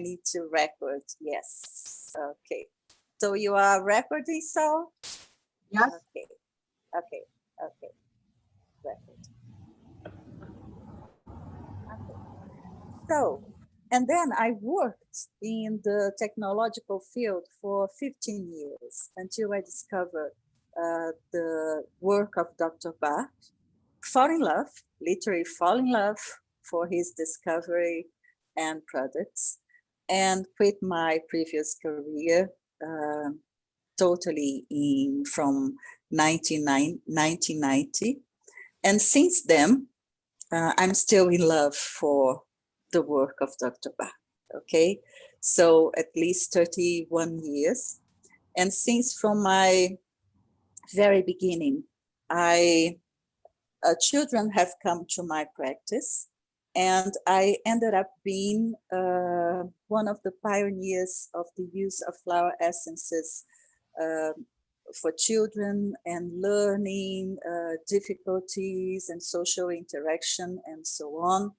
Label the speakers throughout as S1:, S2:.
S1: need to record. Yes. Okay. So you are recording, so?
S2: Yes.
S1: Okay. Okay. Okay. Record. Okay. So, and then I worked in the technological field for 15 years until I discovered the work of Dr. Bach. Fall in love, literally fall in love for his discovery and products, and quit my previous career totally from 1990. And since then, I'm still in love for the work of Dr. Bach, okay? So at least 31 years. And since from my very beginning, children have come to my practice, and I ended up being one of the pioneers of the use of flower essences for children and learning difficulties and social interaction and so on.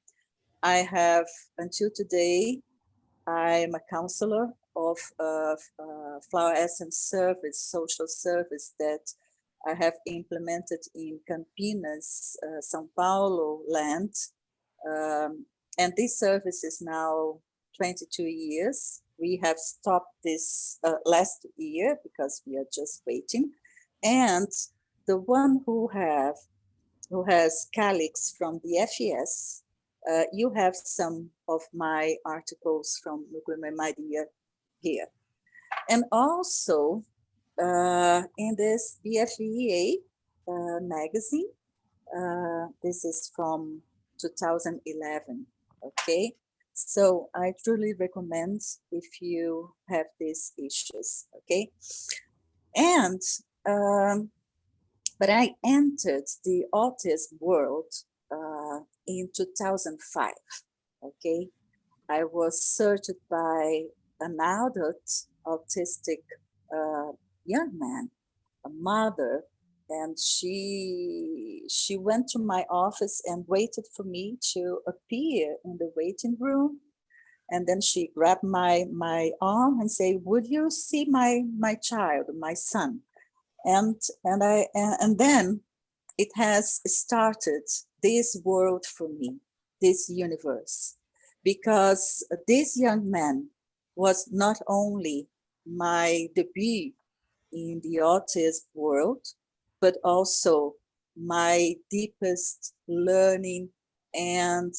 S1: I have, until today, I'm a counselor of flower essence service, social service that I have implemented in Campinas, São Paulo land. And this service is now 22 years. We have stopped this last year because we are just waiting. And the one who has colleagues from the FES, you have some of my articles from Núcleo Maria here. And also in this BFVEA magazine, this is from 2011, okay? So I truly recommend if you have these issues, okay? And, but I entered the autism world in 2005, okay? I was searched by an adult autistic young man, a mother, and she went to my office and waited for me to appear in the waiting room. And then she grabbed my arm and said, "Would you see my child, my son?" And then it has started this world for me, this universe, because this young man was not only my debut in the autism world, but also my deepest learning and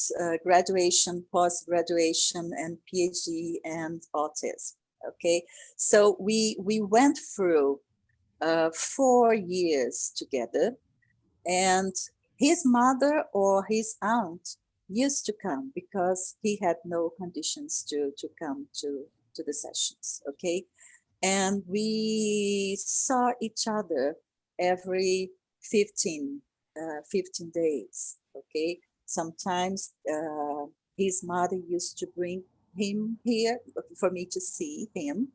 S1: graduation, post-graduation, and PhD and autism, okay? So we went through 4 years together, and his mother or his aunt used to come because he had no conditions to come to the sessions, okay? And we saw each other every 15 days, okay? Sometimes his mother used to bring him here for me to see him.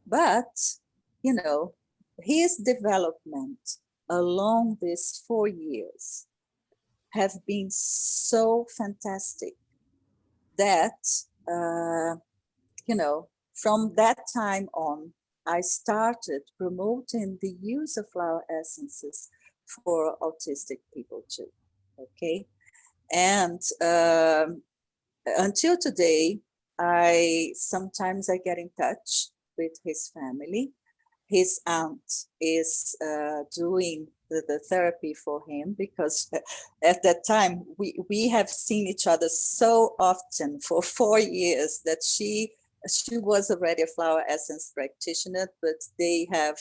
S1: But, you know, his development along these 4 years have been so fantastic that, you know, from that time on, I started promoting the use of flower essences for autistic people too, okay? And until today, sometimes I get in touch with his family. His aunt is doing the therapy for him because at that time we have seen each other so often for 4 years that she was already a flower essence practitioner, but they have,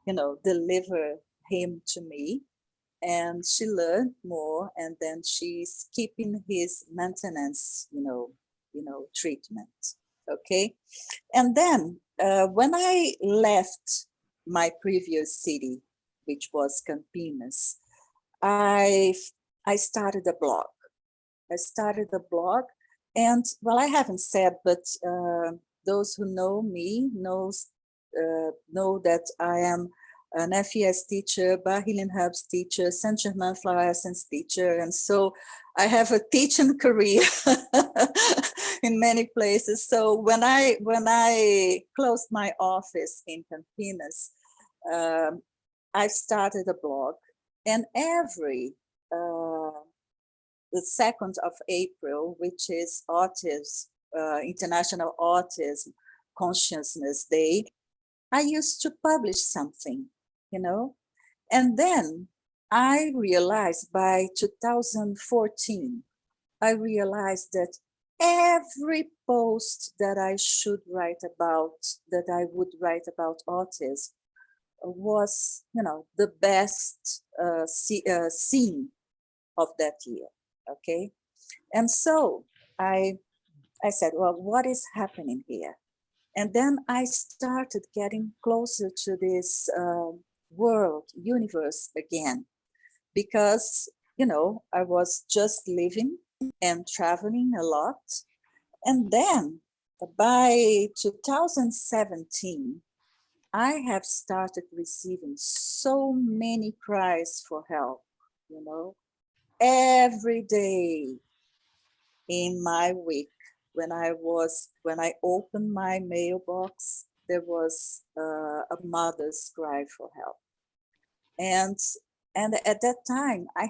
S1: you know, delivered him to me, and she learned more, and then she's keeping his maintenance, you know, treatment, okay? And then when I left my previous city, which was Campinas, I started a blog. And well, I haven't said, but those who know me know that I am an FES teacher, Bar Healing Herbs teacher, Saint Germain Flower Essence teacher. And so I have a teaching career in many places. So when I closed my office in Campinas, I started a blog, and every the 2nd of April, which is International Autism Consciousness Day, I used to publish something, you know. And then I realized by 2014, I realized that every post that I should write about, that I would write about autism, was, you know, the best scene of that year. Okay, and so I said, well, what is happening here? And then I started getting closer to this world, universe again, because, you know, I was just living and traveling a lot. And then by 2017, I have started receiving so many cries for help, you know, every day in my week. When I opened my mailbox, there was a mother's cry for help. And at that time, I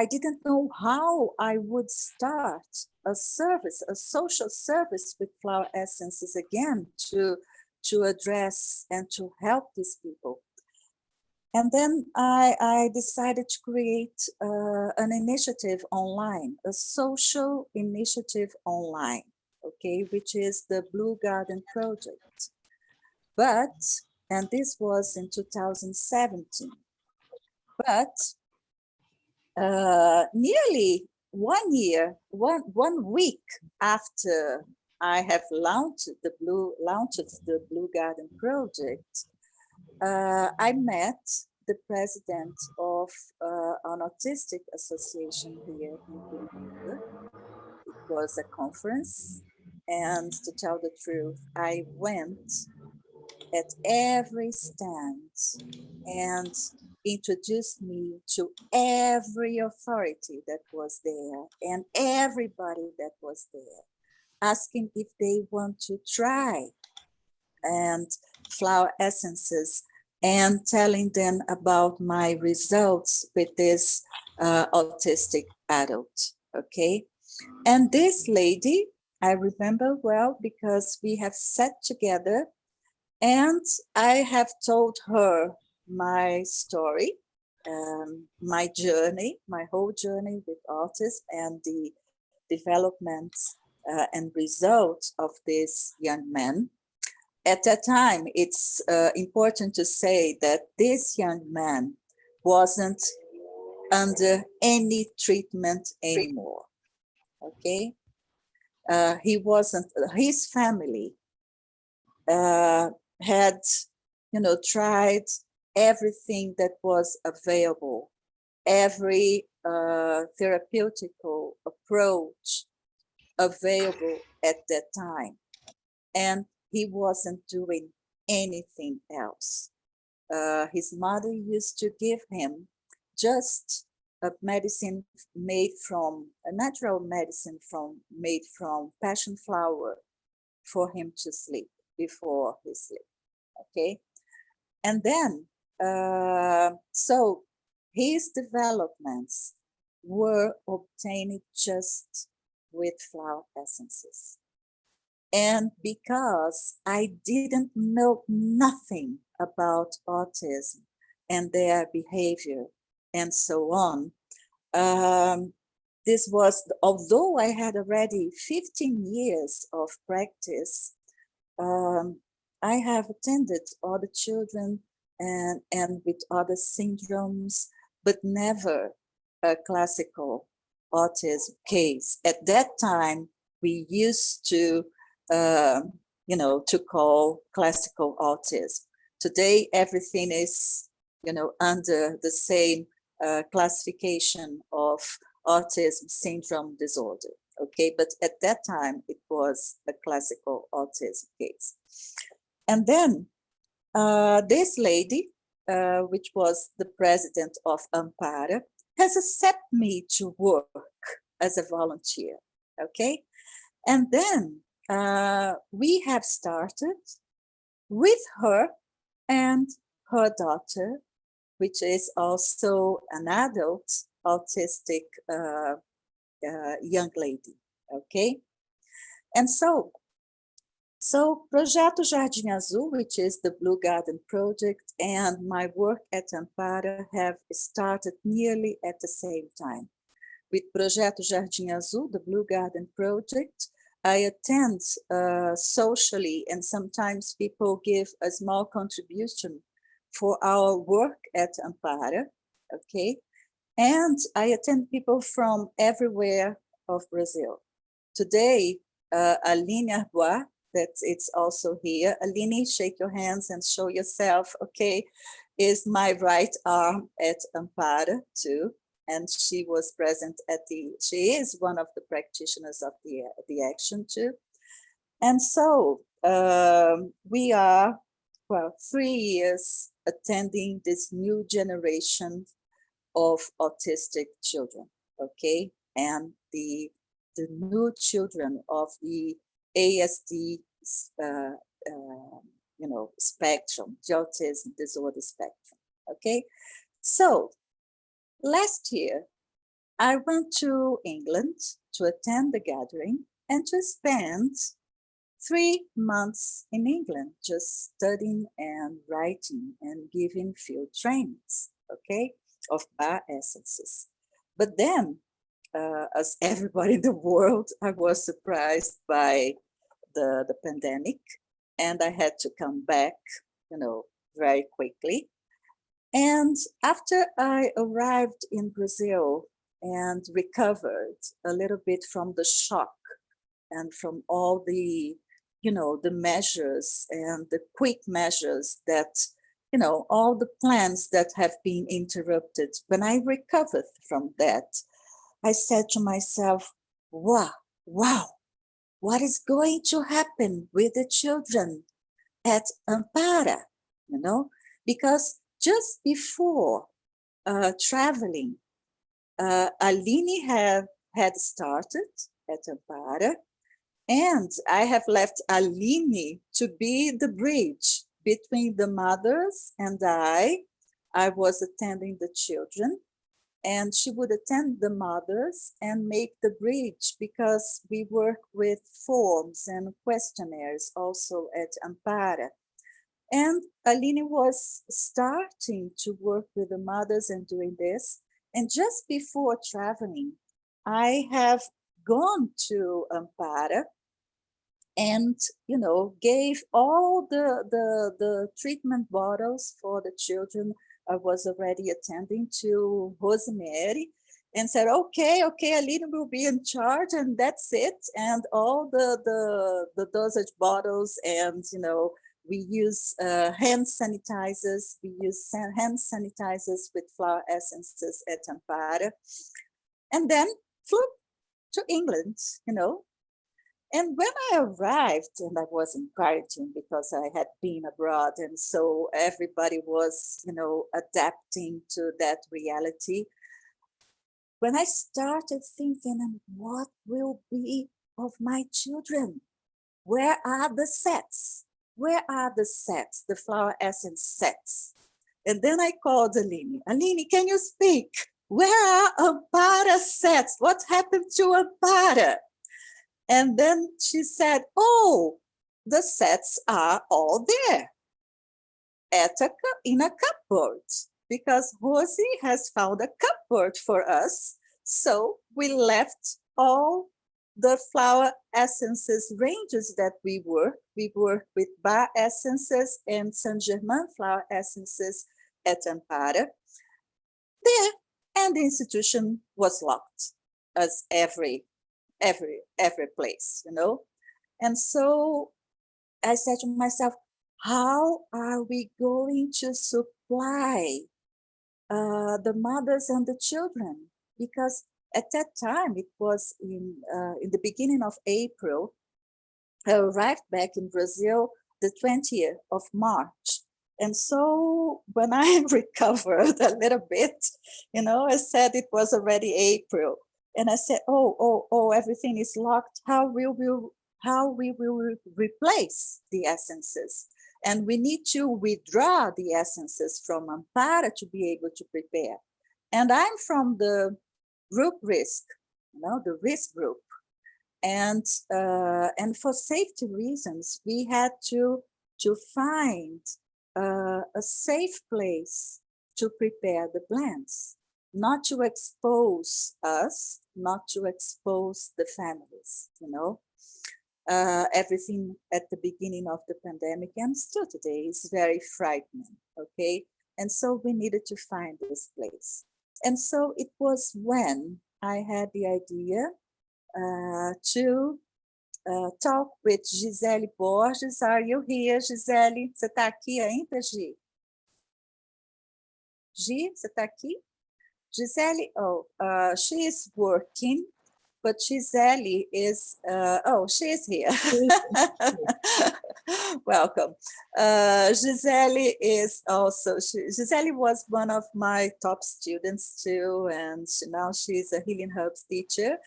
S1: didn't know how I would start a service, a social service with flower essences again to address and to help these people. And then I decided to create an initiative online, a social initiative online, okay, which is the Blue Garden Project. And this was in 2017, but nearly 1 year, one week after I have launched the Blue Garden Project, I met the president of an autistic association here in Curitiba. It was a conference, and to tell the truth, I went at every stand and introduced me to every authority that was there and everybody that was there, asking if they want to try and flower essences, and telling them about my results with this autistic adult, okay? And this lady, I remember well because we have sat together and I have told her my story, my journey, my whole journey with autism and the developments and results of this young man. At that time, it's important to say that this young man wasn't under any treatment anymore, okay? He wasn't, his family had, you know, tried everything that was available, every therapeutical approach available at that time. And he wasn't doing anything else. His mother used to give him just a medicine made from, a natural medicine made from passion flower for him to sleep before he sleep, okay? And then, so his developments were obtained just with flower essences. And because I didn't know nothing about autism and their behavior and so on, this was, although I had already 15 years of practice, I have attended other children and with other syndromes, but never a classical autism case. At that time, we used to you know, to call classical autism. Today, everything is, you know, under the same classification of autism syndrome disorder, okay? But at that time, it was a classical autism case. And then this lady, which was the president of Ampara, has accepted me to work as a volunteer, okay? And then we have started with her and her daughter, which is also an adult autistic young lady, okay? And so Projeto Jardim Azul, which is the Blue Garden Project, and my work at Ampara have started nearly at the same time. With Projeto Jardim Azul, the Blue Garden Project, I attend socially, and sometimes people give a small contribution for our work at Ampara, okay? And I attend people from everywhere of Brazil. Today, Aline Arbois, it's also here. Aline, shake your hands and show yourself, okay, is my right arm at Ampara too. And she was present at she is one of the practitioners of the action too. And so we are, well, 3 years attending this new generation of autistic children, okay? And the new children of the ASD, spectrum, the autism disorder spectrum, okay? So last year, I went to England to attend the gathering and to spend 3 months in England, just studying and writing and giving field trainings, okay, of bar essences. But then, as everybody in the world, I was surprised by the pandemic, and I had to come back, very quickly. And after I arrived in Brazil and recovered a little bit from the shock and from all the, the measures and the quick measures that, all the plans that have been interrupted, when I recovered from that, I said to myself, wow, what is going to happen with the children at Ampara, because just before traveling, Aline had started at Ampara, and I have left Aline to be the bridge between the mothers and I. I was attending the children, and she would attend the mothers and make the bridge, because we work with forms and questionnaires also at Ampara. And Aline was starting to work with the mothers and doing this. And just before traveling, I have gone to Ampara and, gave all the treatment bottles for the children. I was already attending to Rosemary and said, okay, Aline will be in charge, and that's it. And all the dosage bottles, and, we use hand sanitizers. We use hand sanitizers with flower essences at Ampara. And then flew to England, And when I arrived, and I was in quarantine because I had been abroad, and so everybody was, adapting to that reality. When I started thinking, what will be of my children? Where are the sets? Where are the sets, the flower essence sets? And then I called Aline. Aline, can you speak? Where are Ampara sets? What happened to Ampara? And then she said, oh, the sets are all there in a cupboard, because Rosie has found a cupboard for us. So we left all the flower essences ranges that we work. We work with bar essences and Saint Germain flower essences at Ampara there, and the institution was locked, as every place, And so I said to myself, how are we going to supply the mothers and the children? Because at that time, it was in the beginning of April. I arrived back in Brazil the 20th of March. And so when I recovered a little bit, I said it was already April. And I said, oh, everything is locked. How we will replace the essences? And we need to withdraw the essences from Ampara to be able to prepare. And I'm from the group risk, the risk group. And for safety reasons, we had to find a safe place to prepare the blends, not to expose us, not to expose the families, everything at the beginning of the pandemic and still today is very frightening, okay? And so we needed to find this place. And so it was when I had the idea to talk with Gisele Borges. Are you here, Gisele? Você está aqui ainda, Gi? Gi, você está aqui? Gisele, she is working, but Gisele is, she is here. Welcome. Gisele is also, Gisele was one of my top students too, and now she's a Healing Herbs teacher.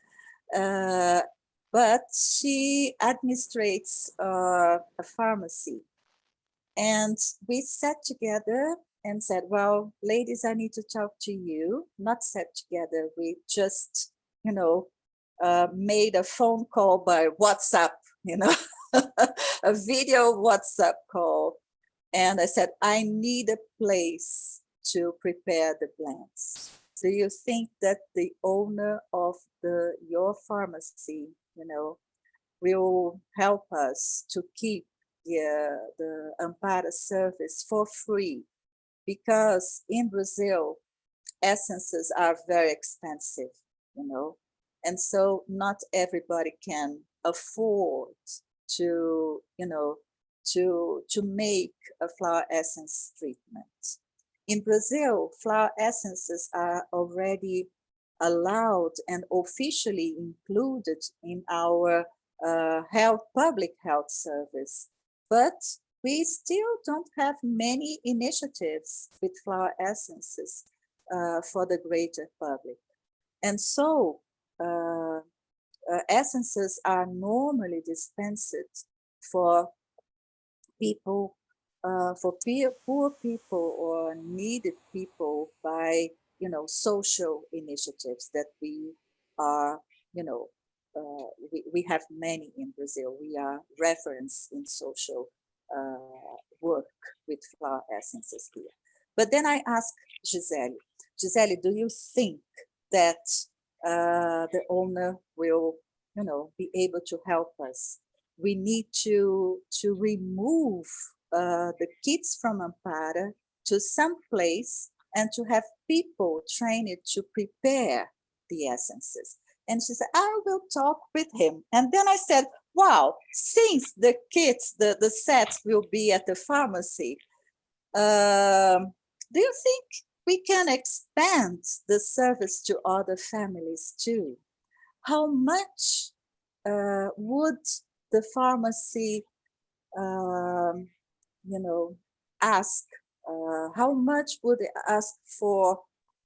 S1: But she administrates a pharmacy. And we sat together and said, well, ladies, I need to talk to you. Not sat together, we just, made a phone call by WhatsApp, a video WhatsApp call. And I said, I need a place to prepare the blends. Do you think that the owner of your pharmacy, will help us to keep the Ampara service for free? Because in Brazil, essences are very expensive, and so not everybody can afford to, to make a flower essence treatment. In Brazil, flower essences are already allowed and officially included in our public health service, but we still don't have many initiatives with flower essences for the greater public. And so essences are normally dispensed for people, for poor people or needed people by, social initiatives that we are, we have many in Brazil. We are reference in social work with flower essences here. But then I asked Gisele, do you think that the owner will, be able to help us? We need to remove the kids from Ampara to some place and to have people trained to prepare the essences. And she said, I will talk with him. And then I said, wow, since the kids, the sets will be at the pharmacy, do you think we can expand the service to other families too? How much would the pharmacy, ask? How much would they ask for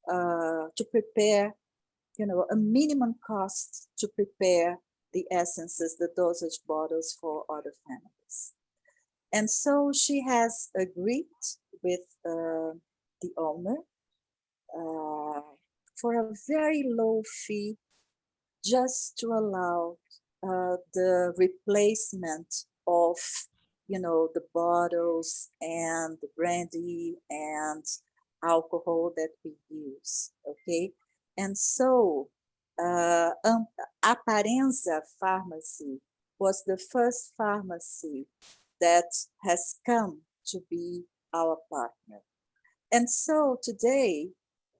S1: to prepare, a minimum cost to prepare the essences, the dosage bottles for other families? And so she has agreed with the owner for a very low fee, just to allow the replacement of, the bottles and the brandy and alcohol that we use, okay? And so Aparenza Pharmacy was the first pharmacy that has come to be our partner. And so today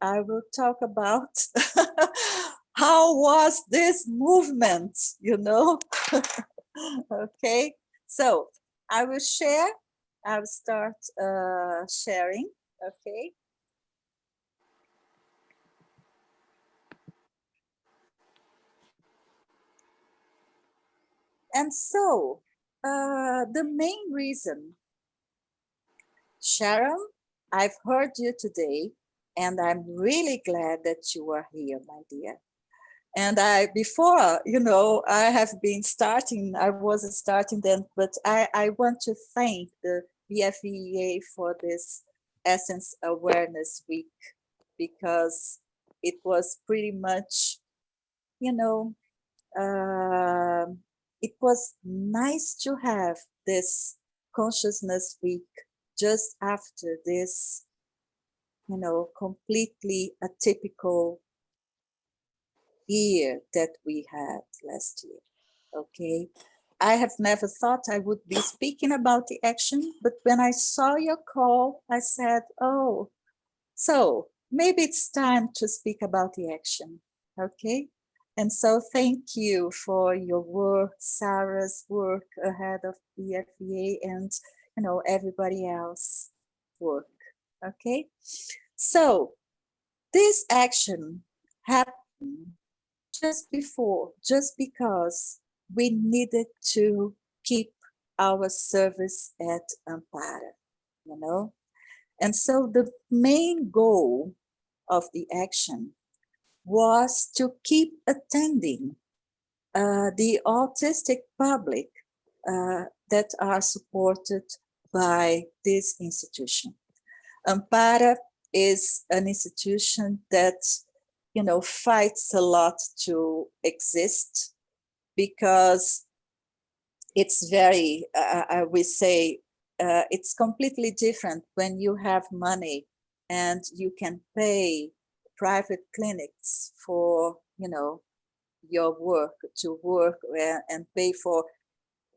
S1: I will talk about how was this movement, Okay, so I will start sharing, okay? And so the main reason Sharon, I've heard you today, and I'm really glad that you are here, my dear. And before, I have been starting, I wasn't starting then, but I want to thank the BFVEA for this Essence Awareness Week, because it was pretty much, you know, it was nice to have this Consciousness Week just after this, completely atypical year that we had last year. Okay. I have never thought I would be speaking about the action, but when I saw your call, I said, oh, so maybe it's time to speak about the action. Okay. And so thank you for your work, Sarah's work ahead of BFVA, and everybody else work. Okay. So this action happened just because we needed to keep our service at Ampara, And so the main goal of the action was to keep attending the autistic public that are supported by this institution. Ampara is an institution that fights a lot to exist, because it's very, we say, it's completely different when you have money and you can pay private clinics for, your work, to work and pay for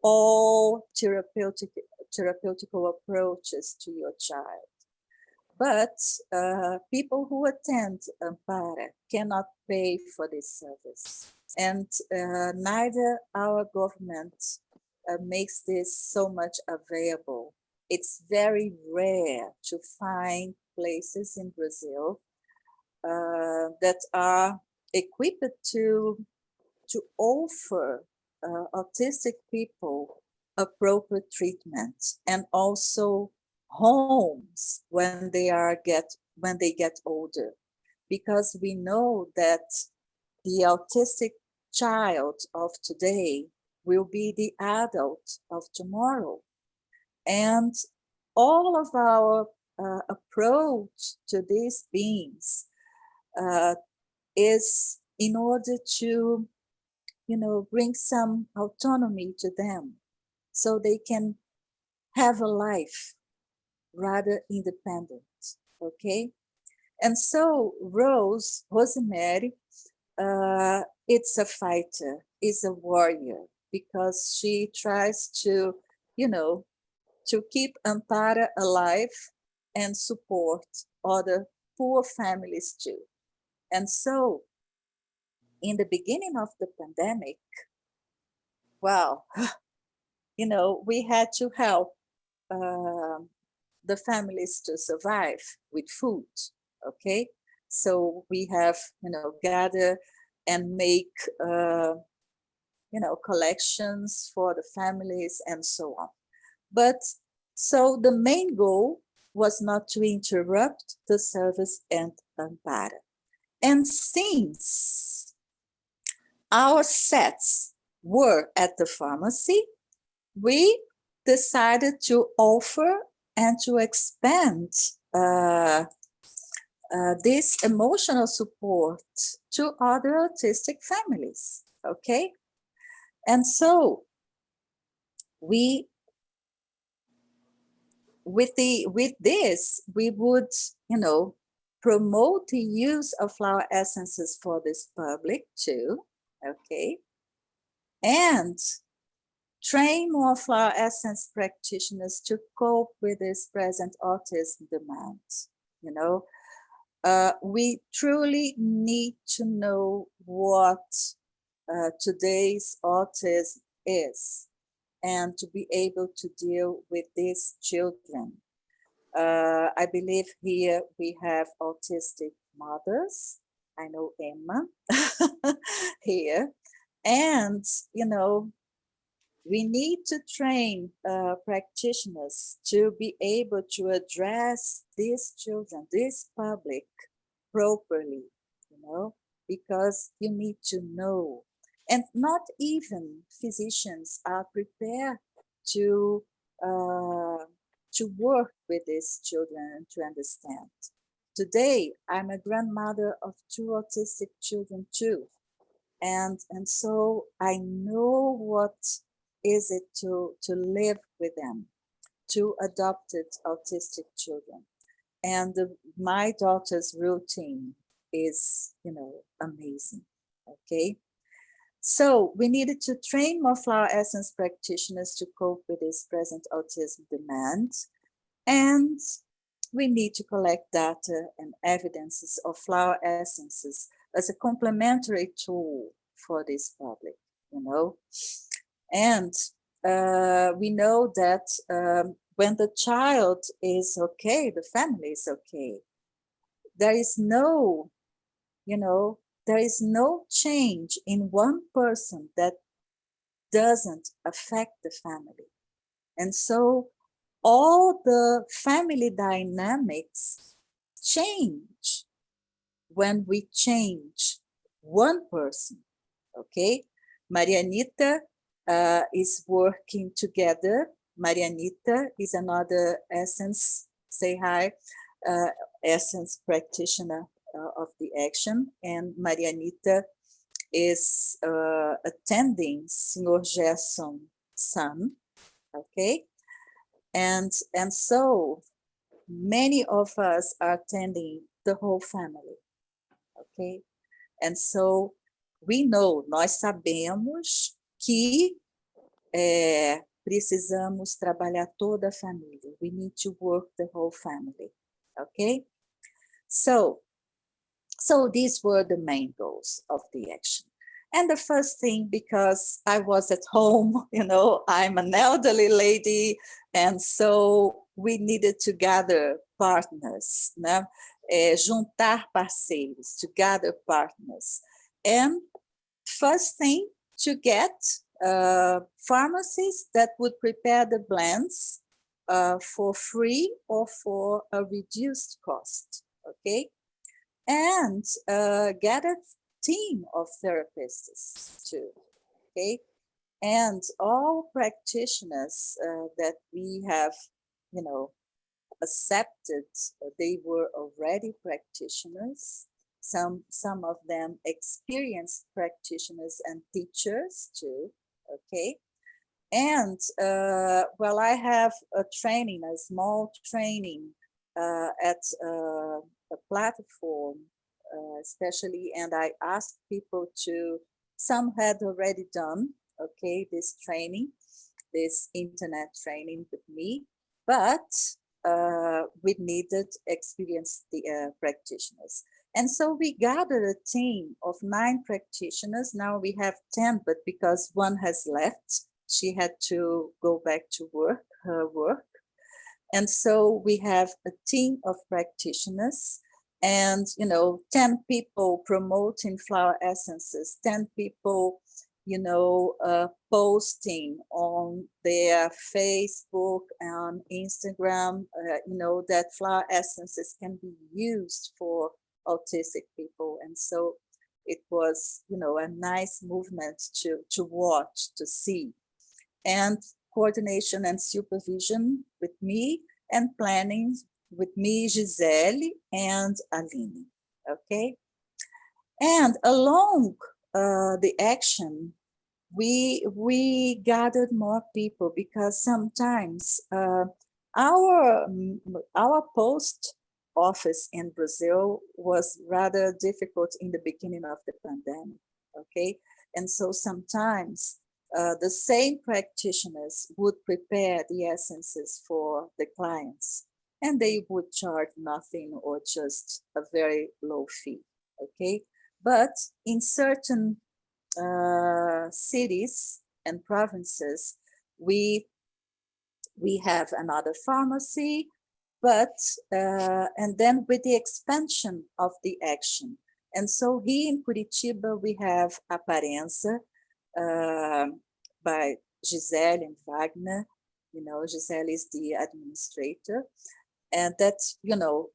S1: all therapeutical approaches to your child. But people who attend Ampara cannot pay for this service. And neither our government makes this so much available. It's very rare to find places in Brazil that are equipped to offer autistic people appropriate treatment, and also homes when they get older, because we know that the autistic child of today will be the adult of tomorrow, and all of our approach to these beings is in order to bring some autonomy to them, so they can have a life rather independent. Okay. And so Rosemary, it's a fighter, is a warrior, because she tries to keep Ampara alive and support other poor families too. And so in the beginning of the pandemic, well, we had to help the families to survive with food. Okay. So we have, gather and make, collections for the families and so on. But so the main goal was not to interrupt the service at Ampara. And since our sets were at the pharmacy, we decided to offer and to expand this emotional support to other autistic families. Okay. And so with this, we would, promote the use of flower essences for this public too. Okay. And train more flower essence practitioners to cope with this present autism demand. We truly need to know what today's autism is, and to be able to deal with these children. I believe here we have autistic mothers. I know Emma here. And, We need to train practitioners to be able to address these children, this public, properly, you know, because you need to know. And not even physicians are prepared to work with these children and to understand. Today, I'm a grandmother of 2 autistic children too. And so I know what is it to live with them, 2 adopted autistic children. And my daughter's routine is, you know, amazing, okay? So we needed to train more flower essence practitioners to cope with this present autism demand. And we need to collect data and evidences of flower essences as a complementary tool for this public, you know. And we know that when the child is okay, the family is okay. There is no, you know, there is no change in one person that doesn't affect the family. And so all the family dynamics change when we change one person, okay? Marianita is working together. Marianita is another Essence, say hi, Essence practitioner of the action, and Marianita is attending Senhor Gerson son, okay? And so many of us are attending the whole family, ok? And so we know, nós sabemos que precisamos trabalhar toda a família. We need to work the whole family, okay? So these were the main goals of the action. And the first thing, because I was at home, you know, I'm an elderly lady, and so we needed to gather partners, né? Juntar parceiros, to gather partners. And first thing, to get pharmacies that would prepare the blends for free or for a reduced cost, okay? And get a team of therapists too, okay? And all practitioners that we have, you know, accepted, they were already practitioners. Some of them experienced practitioners and teachers too, okay? And well, I have a training, a small training at a platform, especially, and I asked people to, some had already done, okay, this training, this internet training with me, but we needed experienced practitioners. And so we gathered a team of 9 practitioners. Now we have 10, but because one has left, she had to go back to her work. And so we have a team of practitioners and, you know, 10 people promoting flower essences, 10 people, you know, posting on their Facebook and Instagram, you know, that flower essences can be used for autistic people. And so it was, you know, a nice movement to watch, to see. And coordination and supervision with me, and planning with me, Gisele, and Aline, okay? And along the action, we gathered more people, because sometimes our post office in Brazil was rather difficult in the beginning of the pandemic, okay? And so sometimes the same practitioners would prepare the essences for the clients, and they would charge nothing or just a very low fee, okay? But in certain cities and provinces, we have another pharmacy, but and then with the expansion of the action. And so here in Curitiba, we have Aparência by Giselle and Wagner. Giselle is the administrator. And that,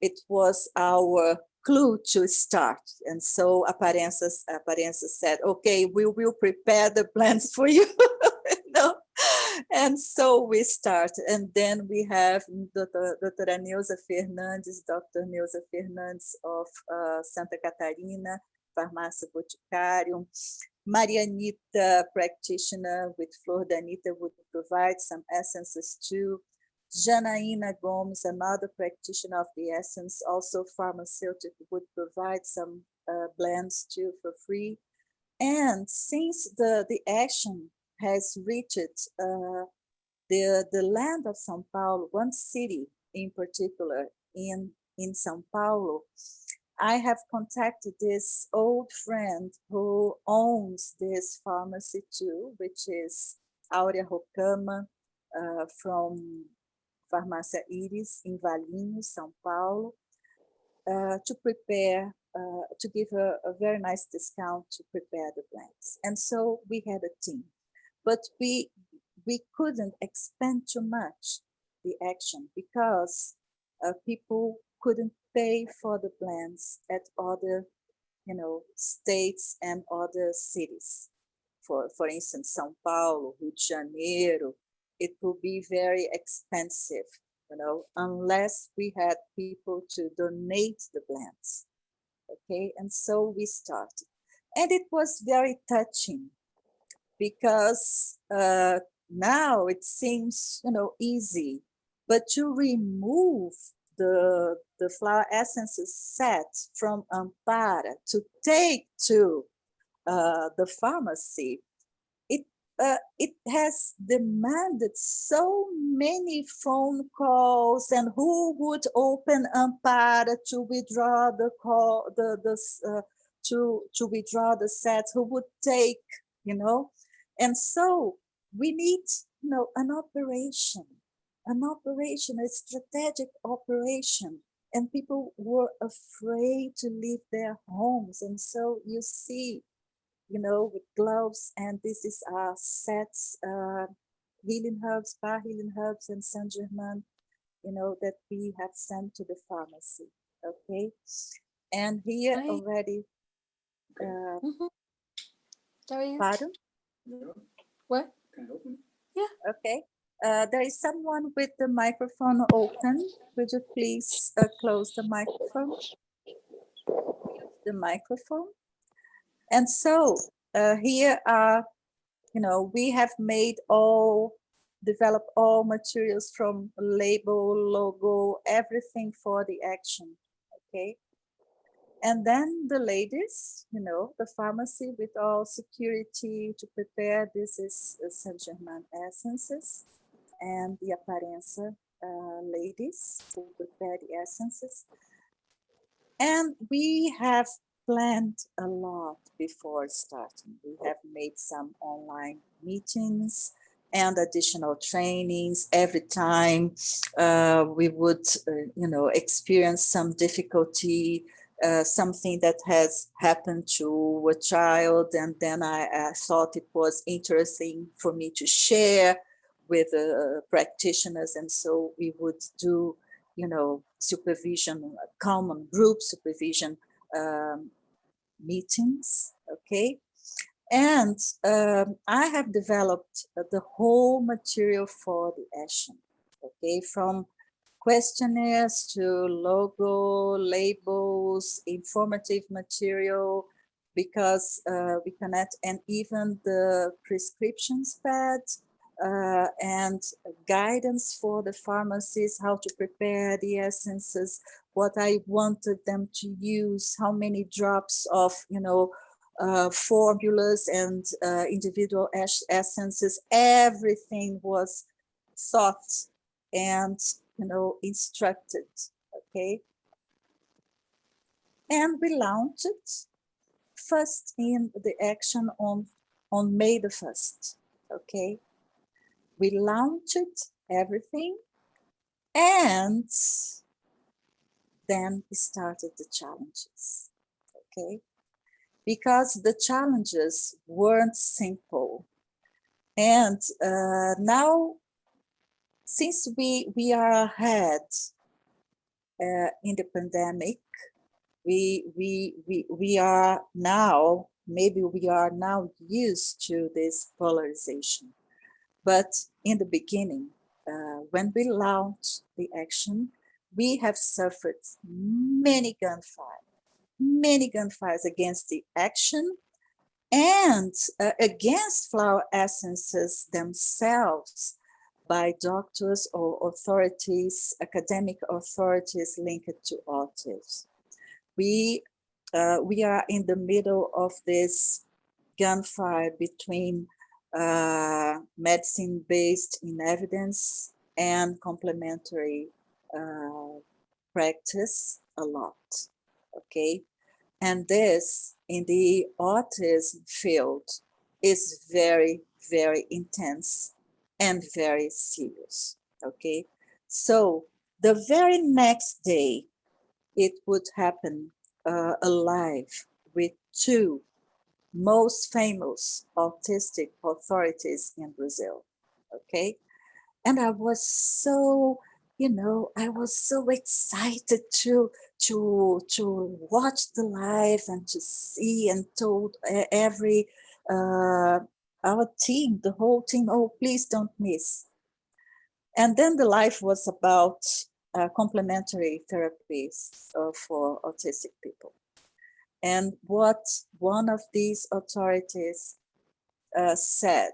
S1: it was our clue to start. And so Aparência said, okay, we will prepare the plans for you. And so we start. And then we have Dr. Neuza Fernandes, Dr. Neuza Fernandes of Santa Catarina, Farmácia Boticário. Marianita, practitioner with Flor Danita, would provide some essences too. Janaína Gomes, another practitioner of the essence, also pharmaceutical, would provide some blends too for free. And since the action has reached the land of São Paulo, one city in particular in São Paulo, I have contacted this old friend who owns this pharmacy too, which is Áurea Rocama from Farmácia Iris in Valinhos, São Paulo, to prepare, to give a very nice discount to prepare the blends. And so we had a team, but we couldn't expand too much the action because people couldn't pay for the blends at other, states and other cities. For instance, São Paulo, Rio de Janeiro, it would be very expensive, unless we had people to donate the blends. Okay, and so we started. And it was very touching because now it seems, easy, but to remove the flower essences set from Ampara to take to the pharmacy, it has demanded so many phone calls, and who would open Ampara to withdraw the call, to withdraw the sets, who would take, and so we need, an operation, a strategic operation, and people were afraid to leave their homes, and so you see, with gloves, and this is our sets, healing herbs, Bar Healing Herbs, and Saint Germain, that we have sent to the pharmacy. Okay, and here already. Pardon?
S2: What?
S3: Can I open?
S2: Yeah.
S1: Okay. There is someone with the microphone open. Could you please close the microphone? The microphone. And so here are, we have developed all materials from label, logo, everything for the action, okay? And then the ladies, the pharmacy with all security to prepare, this is Saint Germain essences, and the Aparência ladies who prepare the essences. And we have planned a lot before starting. We have made some online meetings and additional trainings. Every time we would, experience some difficulty, something that has happened to a child, and then I thought it was interesting for me to share with practitioners, and so we would do, supervision, common group supervision meetings, okay? And I have developed the whole material for the action, okay? From questionnaires to logo, labels, informative material, because we connect, and even the prescriptions pad and guidance for the pharmacies, how to prepare the essences, what I wanted them to use, how many drops of, formulas and individual essences, everything was thought and, instructed, okay? And we launched it first in the action on May the 1st, okay? We launched everything, and then we started the challenges, okay? Because the challenges weren't simple. And now, since we are ahead in the pandemic, we are now, maybe we are now used to this polarization. But in the beginning, when we launched the action, we have suffered many gunfires against the action and against flower essences themselves by doctors or authorities, academic authorities linked to autism. We are in the middle of this gunfire between medicine based in evidence and complementary practice a lot, okay? And this in the autism field is very, very intense and very serious, okay? So the very next day, it would happen alive with two most famous autistic authorities in Brazil, okay? And I was so, I was so excited to watch the live and to see, and told every, our team, the whole team, oh, please don't miss. And then the live was about complementary therapies for autistic people. And what one of these authorities said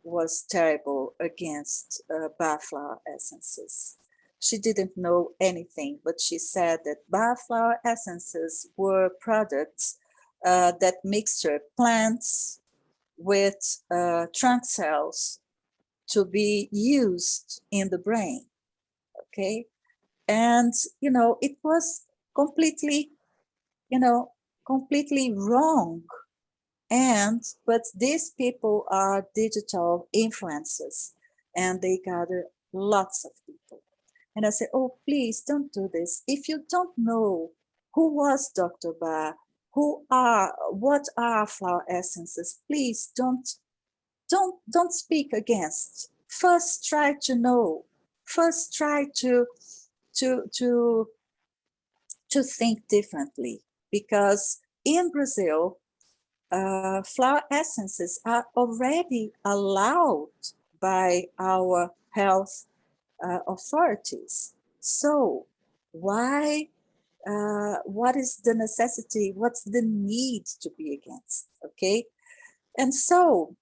S1: was terrible against bar flower essences. She didn't know anything, but she said that bar flower essences were products that mixture plants with trunk cells to be used in the brain, okay? And, it was completely, completely wrong. But these people are digital influencers and they gather lots of people. And I say, oh, please don't do this. If you don't know who was Dr. Ba, what are flower essences, please don't speak against. First try to know. First try to think differently, because in Brazil, flower essences are already allowed by our health authorities. So why, what is the necessity, what's the need to be against, okay? And so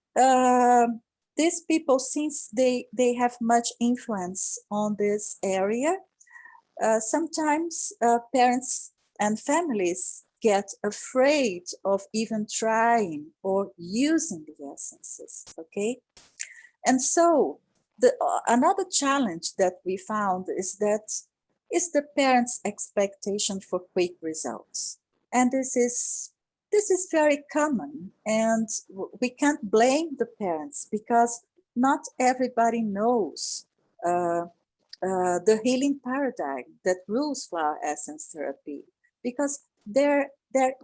S1: these people, since they have much influence on this area, sometimes parents and families get afraid of even trying or using the essences, okay? And so another challenge that we found is the parents' expectation for quick results. And this is very common, and we can't blame the parents because not everybody knows the healing paradigm that rules flower essence therapy, because there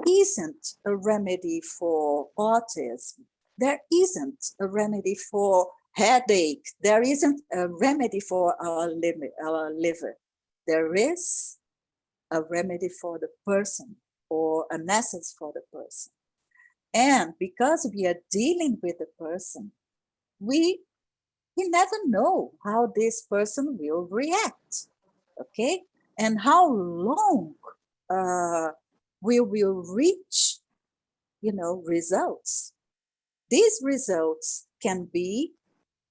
S1: isn't a remedy for autism. There isn't a remedy for headache. There isn't a remedy for our liver. There is a remedy for the person, or an essence for the person. And because we are dealing with the person, we never know how this person will react, okay? And how long we will reach, results. These results can be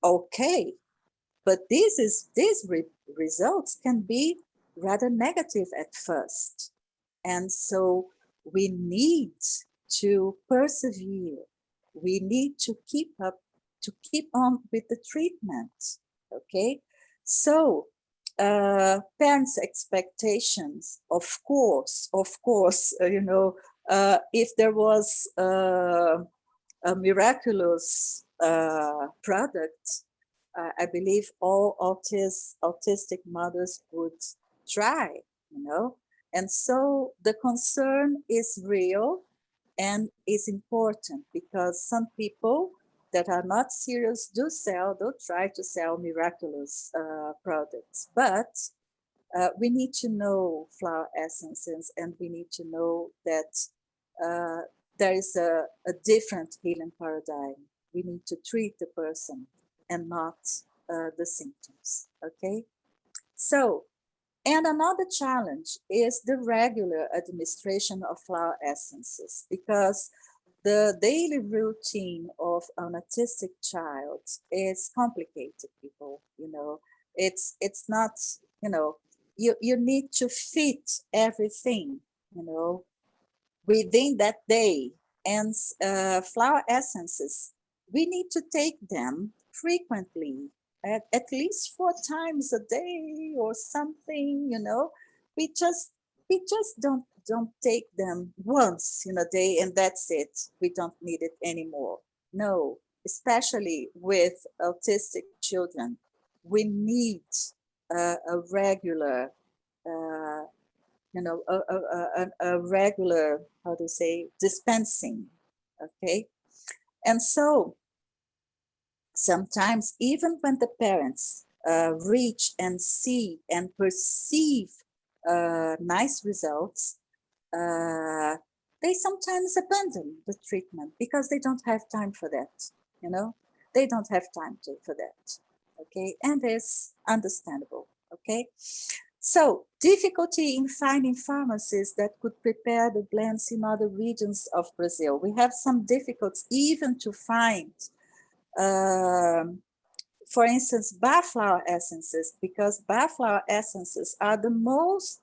S1: okay, but these results can be rather negative at first. And so we need to persevere. We need to keep on with the treatment, okay? So parents' expectations, of course, if there was a miraculous product, I believe all autistic mothers would try, And so the concern is real and is important, because some people that are not serious do try to sell miraculous products, but we need to know flower essences, and we need to know that there is a different healing paradigm. We need to treat the person and not the symptoms, okay? So, and another challenge is the regular administration of flower essences, because the daily routine of an autistic child is complicated, people, you know. It's not, you know, you need to fit everything, you know, within that day. And flower essences, we need to take them frequently, at least 4 times a day or something, you know. We just don't take them once in a day and that's it. We don't need it anymore. No, especially with autistic children, we need a regular you know, a regular, how to say, dispensing, okay? And so sometimes even when the parents reach and see and perceive nice results, they sometimes abandon the treatment because they don't have time for that, you know? They don't have time for that, okay? And it's understandable, okay? So, difficulty in finding pharmacies that could prepare the blends in other regions of Brazil. We have some difficulties even to find, for instance, bar flower essences, because bar flower essences are the most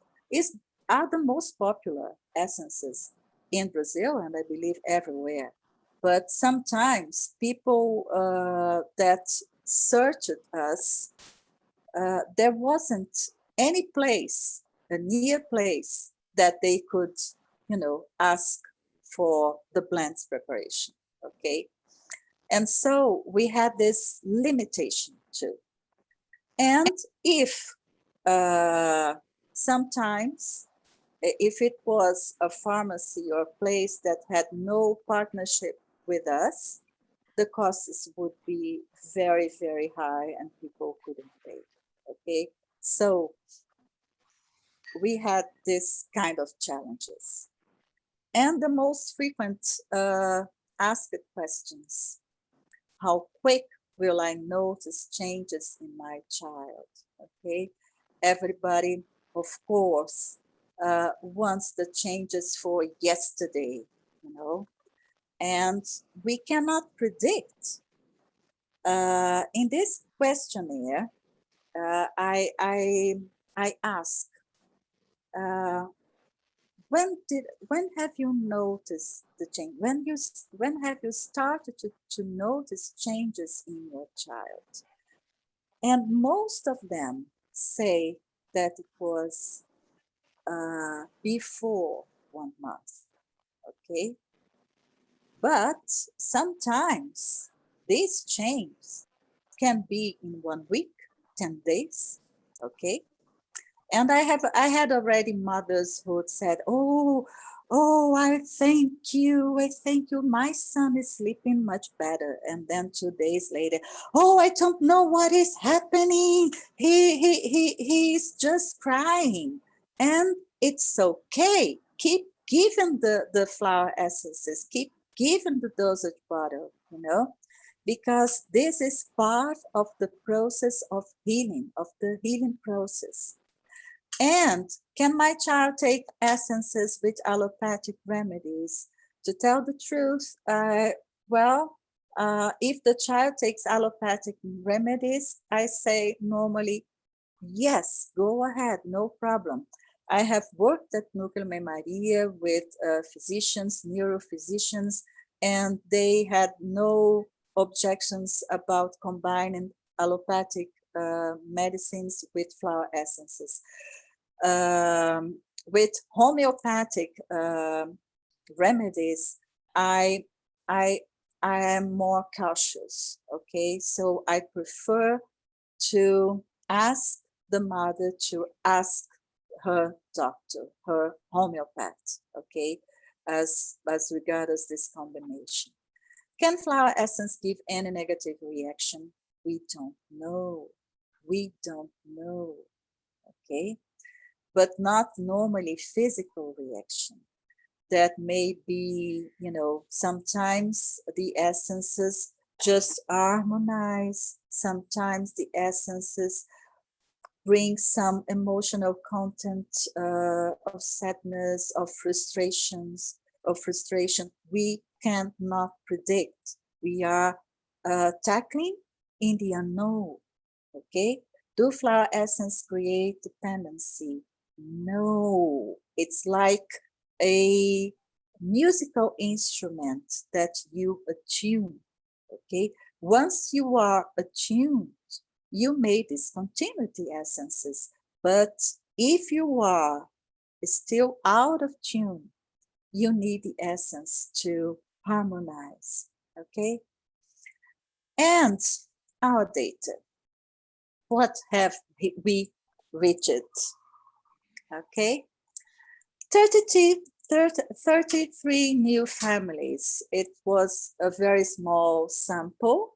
S1: popular essences in Brazil, and I believe everywhere. But sometimes people that searched us, there wasn't any place, a near place that they could, you know, ask for the blends preparation, okay? And so we had this limitation too. And if sometimes, if it was a pharmacy or a place that had no partnership with us, the costs would be very, very high and people couldn't pay, okay? So we had this kind of challenges. And the most frequent asked questions: how quick will I notice changes in my child? Okay, everybody, of course, wants the changes for yesterday, you know, and we cannot predict. In this questionnaire, I ask, when have you noticed the change? When have you started to notice changes in your child? And most of them say that it was before 1 month, okay? But sometimes this change can be in 1 week, 10 days, okay? And I had already mothers who said, oh, I thank you. My son is sleeping much better. And then 2 days later, oh, I don't know what is happening. He's just crying. And it's okay. Keep giving the flower essences. Keep giving the dosage bottle, you know, because this is part of the process of healing, of the healing process. And can my child take essences with allopathic remedies? To tell the truth, if the child takes allopathic remedies, I say normally, yes, go ahead, no problem. I have worked at Núcleo Mãe Maria with physicians, neurophysicians, and they had no objections about combining allopathic medicines with flower essences. With homeopathic remedies, I am more cautious, okay? So I prefer to ask the mother to ask her doctor, her homeopath, okay, as regards this combination. Can flower essence give any negative reaction? We don't know. We don't know. Okay, but not normally physical reaction. That may be, sometimes the essences just harmonize. Sometimes the essences bring some emotional content of sadness, of frustration. We cannot predict. We are tackling in the unknown. Okay, do flower essence create dependency? No, it's like a musical instrument that you attune. Okay, once you are attuned, you may discontinue the essences, but if you are still out of tune, you need the essence to harmonize. Okay, and our data. What have we reached? Okay, 33 new families. It was a very small sample,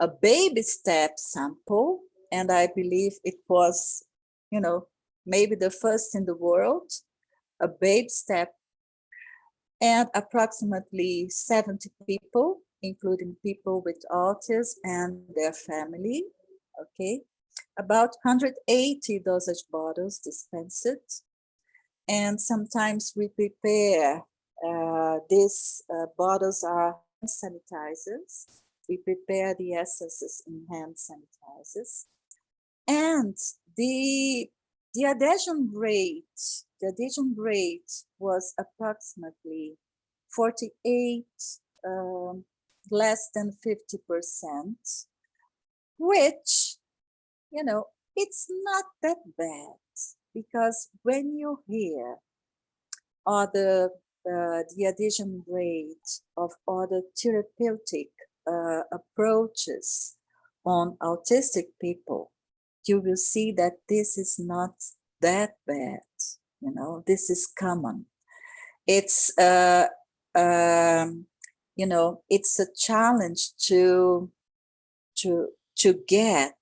S1: a baby step sample, and I believe it was, maybe the first in the world, a baby step, and approximately 70 people, including people with autism and their family. Okay, about 180 dosage bottles dispensed, and sometimes we prepare these bottles are hand sanitizers. We prepare the essences in hand sanitizers, and the adhesion rate was approximately 48, less than 50%, which, it's not that bad, because when you hear the adhesion rate of other therapeutic approaches on autistic people, you will see that this is not that bad. This is common. It's it's a challenge to get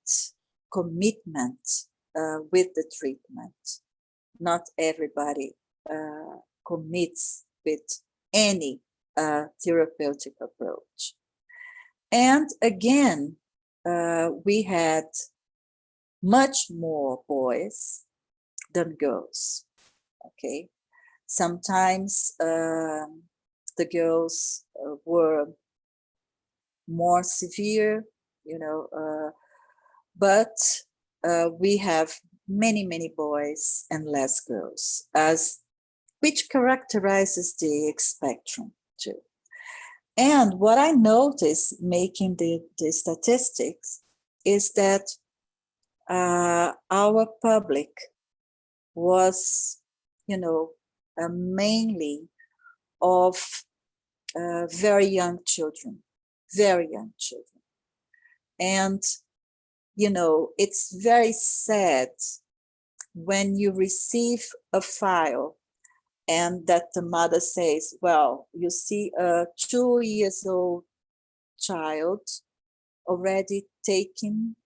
S1: commitment with the treatment. Not everybody commits with any therapeutic approach. And again, we had much more boys than girls. Okay, sometimes the girls were more severe, but we have many boys and less girls, which characterizes the spectrum too. And what I noticed making the statistics is that our public was, mainly of very young children. And, it's very sad when you receive a file and that the mother says, well, you see a 2-year-old child already taking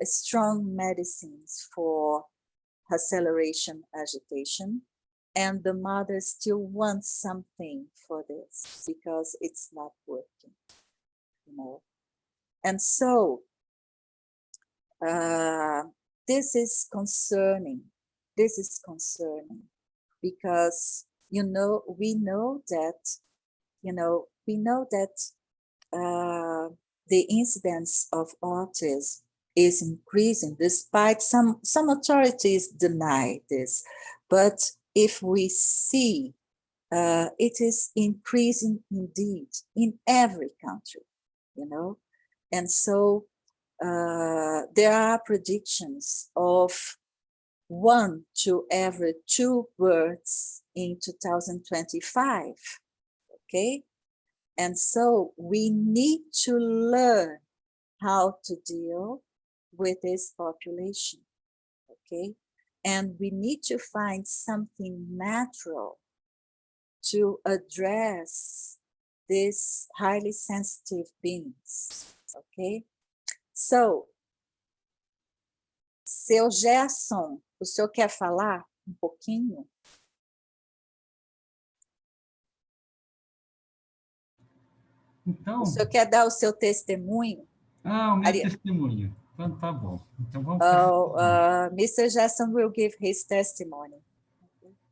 S1: strong medicines for acceleration agitation, and the mother still wants something for this because it's not working, And so this is concerning. Because we know that the incidence of autism is increasing, despite some authorities deny this. But if we see, it is increasing indeed in every country, And so there are predictions of 1 to every 2 births in 2025, okay? And so we need to learn how to deal with this population, okay? And we need to find something natural to address these highly sensitive beings, okay? So, seu Gerson, o senhor quer falar um pouquinho?
S3: Então,
S1: o senhor quer dar o seu testemunho?
S3: o meu testemunho. Então, tá bom. Então, vamos
S1: Mr. Gerson will give his testimony.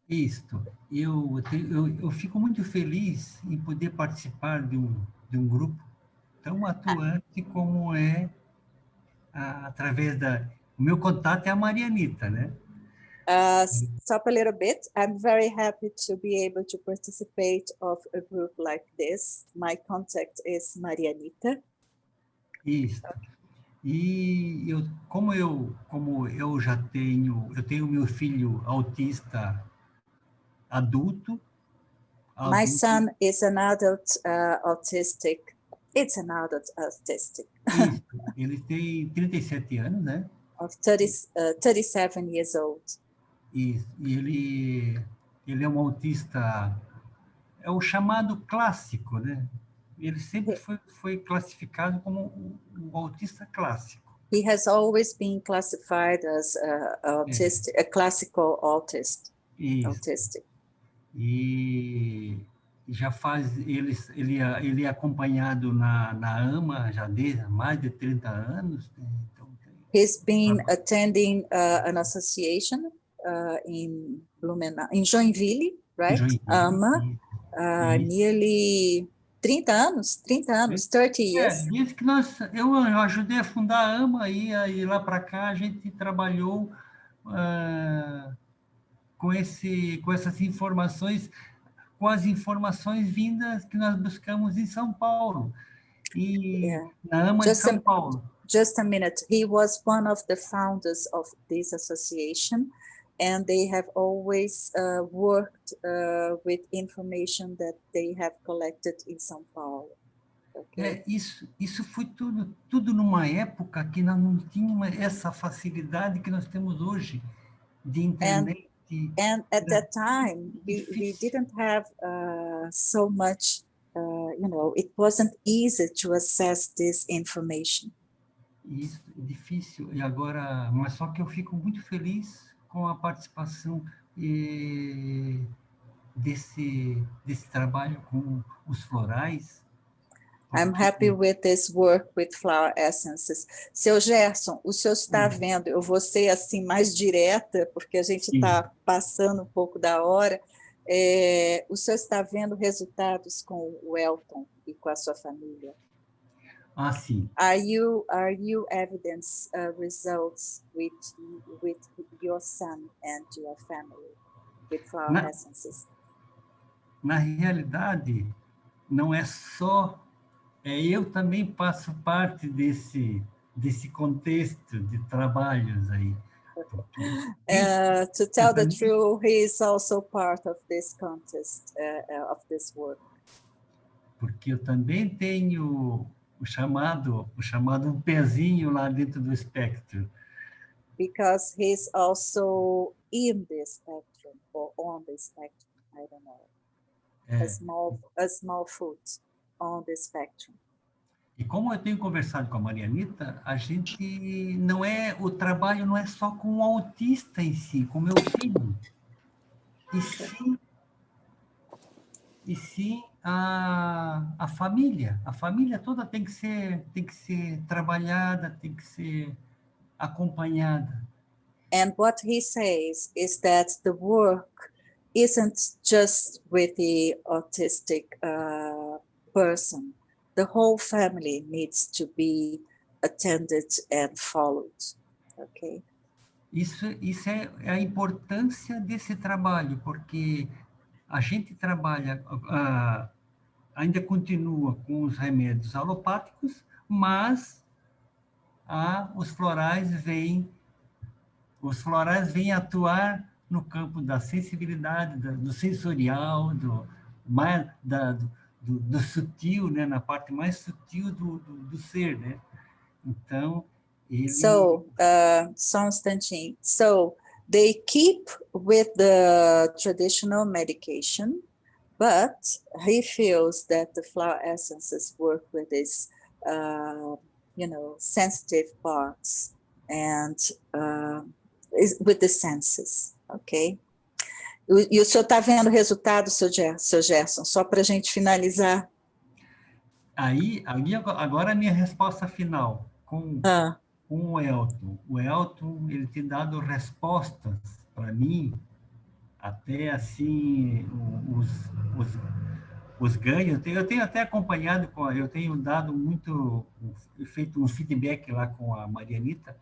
S3: Isto. Eu fico muito feliz em poder participar de um grupo tão atuante como é através da... O meu contato é a Marianita, né?
S1: Stop a little bit. I'm very happy to be able to participate of a group like this. My contact is Marianita.
S3: Isso. E como eu já tenho meu filho autista adulto.
S1: My son is an adult autistic. It's an adult autistic.
S3: Isso. Ele tem 37 anos, né?
S1: Of 37 years old.
S3: Isso. E ele é um autista, é o chamado clássico, né? Ele sempre foi classificado como um autista clássico.
S1: He has always been classified as autistic, a classical autist.
S3: Isso.
S1: Autistic.
S3: E já faz, ele é acompanhado na AMA já desde mais de 30 anos. Né? Então,
S1: he's been attending an association in Blumenau, in Joinville, right? AMA, nearly 30 anos, 30 years.
S3: Diz que eu ajudei a fundar a AMA e lá para cá a gente trabalhou com essas informações, com as informações vindas que nós buscamos em São Paulo, na AMA de São Paulo.
S1: Just a minute. He was one of the founders of this association, and they have always worked with information that they have collected in São Paulo. Okay.
S3: Isso foi tudo numa época que nós não tínhamos essa facilidade que nós temos hoje de internet.
S1: And at that time, we didn't have so much, it wasn't easy to access this information.
S3: Isso é difícil. E agora, mas só que eu fico muito feliz com a participação desse trabalho com os florais.
S1: I'm happy with this work with flower essences. Seu Gerson, o senhor está vendo, eu vou ser assim mais direta, porque a gente está passando um pouco da hora. O senhor está vendo resultados com o Elton e com a sua família?
S3: Sim.
S1: Are you evidence results with your son and your family with flower essences?
S3: Na realidade, não é só... eu também faço parte desse contexto de trabalhos aí.
S1: To tell the truth, he is also part of this contest, of this work.
S3: Porque eu também tenho o chamado um pezinho lá dentro do espectro.
S1: Because he's also in the spectrum or on the spectrum, I don't know. A small foot on the spectrum.
S3: E como eu tenho conversado com a Marianita, o trabalho não é só com o autista em si, com o meu filho, e sim a família. A família toda tem que ser trabalhada, tem que ser acompanhada.
S1: And what he says is that the work isn't just with the autistic person. The whole family needs to be attended and followed. Okay.
S3: Isso é a importância desse trabalho, porque a gente trabalha, ainda continua com os remédios alopáticos, mas os florais vêm atuar no campo da sensibilidade, do sensorial, do sutil, né, na parte mais sutil do ser, né? Então,
S1: só um instantinho. So, they keep with the traditional medication, but he feels that the flower essences work with his, sensitive parts and with the senses, ok? E o senhor está vendo o resultado, seu Gerson? Só para a gente finalizar.
S3: Aí agora a minha resposta final com o Elton. O Elton, ele tem dado respostas para mim, até assim, os ganhos. Eu tenho até acompanhado, eu tenho dado muito, feito um feedback lá com a Marianita,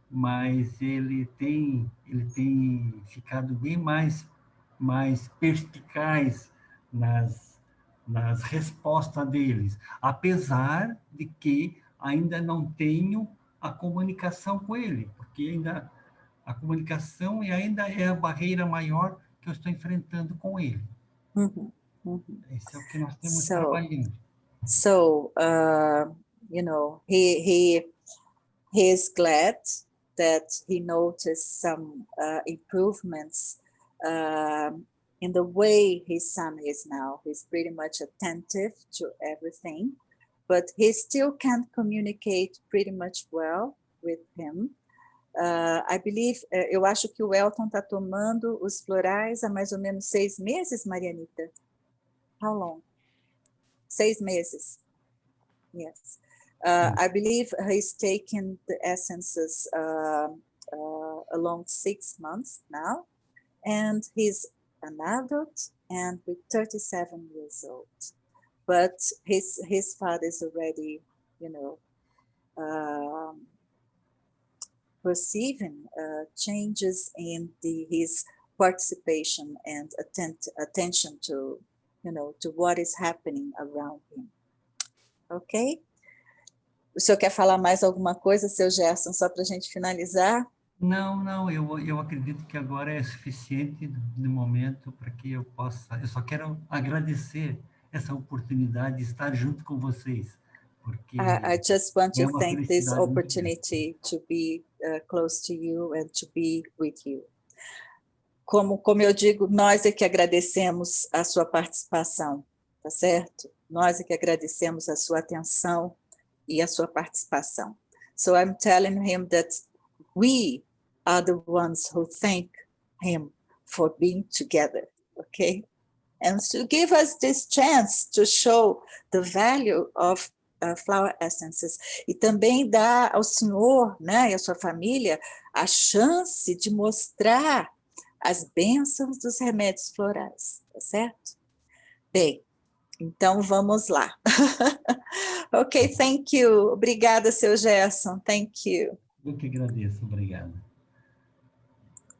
S3: mas ele tem ficado bem mais perspicaz nas respostas deles, apesar de que ainda não tenho a comunicação com ele, porque ainda a comunicação ainda é a barreira maior que eu estou enfrentando com ele. Esse é o que nós temos trabalhando.
S1: So, he is glad that he noticed some improvements in the way his son is now. He's pretty much attentive to everything, but he still can't communicate pretty much well with him. I believe, eu acho que o Elton está tomando os florais há mais ou menos 6 meses, Marianita? How long? 6 meses. Yes. I believe he's taken the essences along 6 months now, and he's an adult and with 37 years old. But his father is already, perceiving changes in his participation and attention to, to what is happening around him. Ok? O senhor quer falar mais alguma coisa, seu Gerson, só para a gente finalizar?
S3: Não, eu acredito que agora é suficiente no momento para que eu possa. Eu só quero agradecer essa oportunidade de estar junto com vocês, porque
S1: I just want to thank this
S3: felicidade muito grande.
S1: opportunity to be close to you and to be with you. Como eu digo, nós é que agradecemos a sua participação, tá certo? Nós é que agradecemos a sua atenção e a sua participação. So I'm telling him that we are the ones who thank him for being together, okay? And to give us this chance to show the value of flower essences. E também dar ao senhor, né, e à sua família a chance de mostrar as bênçãos dos remédios florais, tá certo? Bem, então vamos lá. Ok, thank you. Obrigada, seu Gerson. Thank you.
S3: Eu que agradeço, obrigado.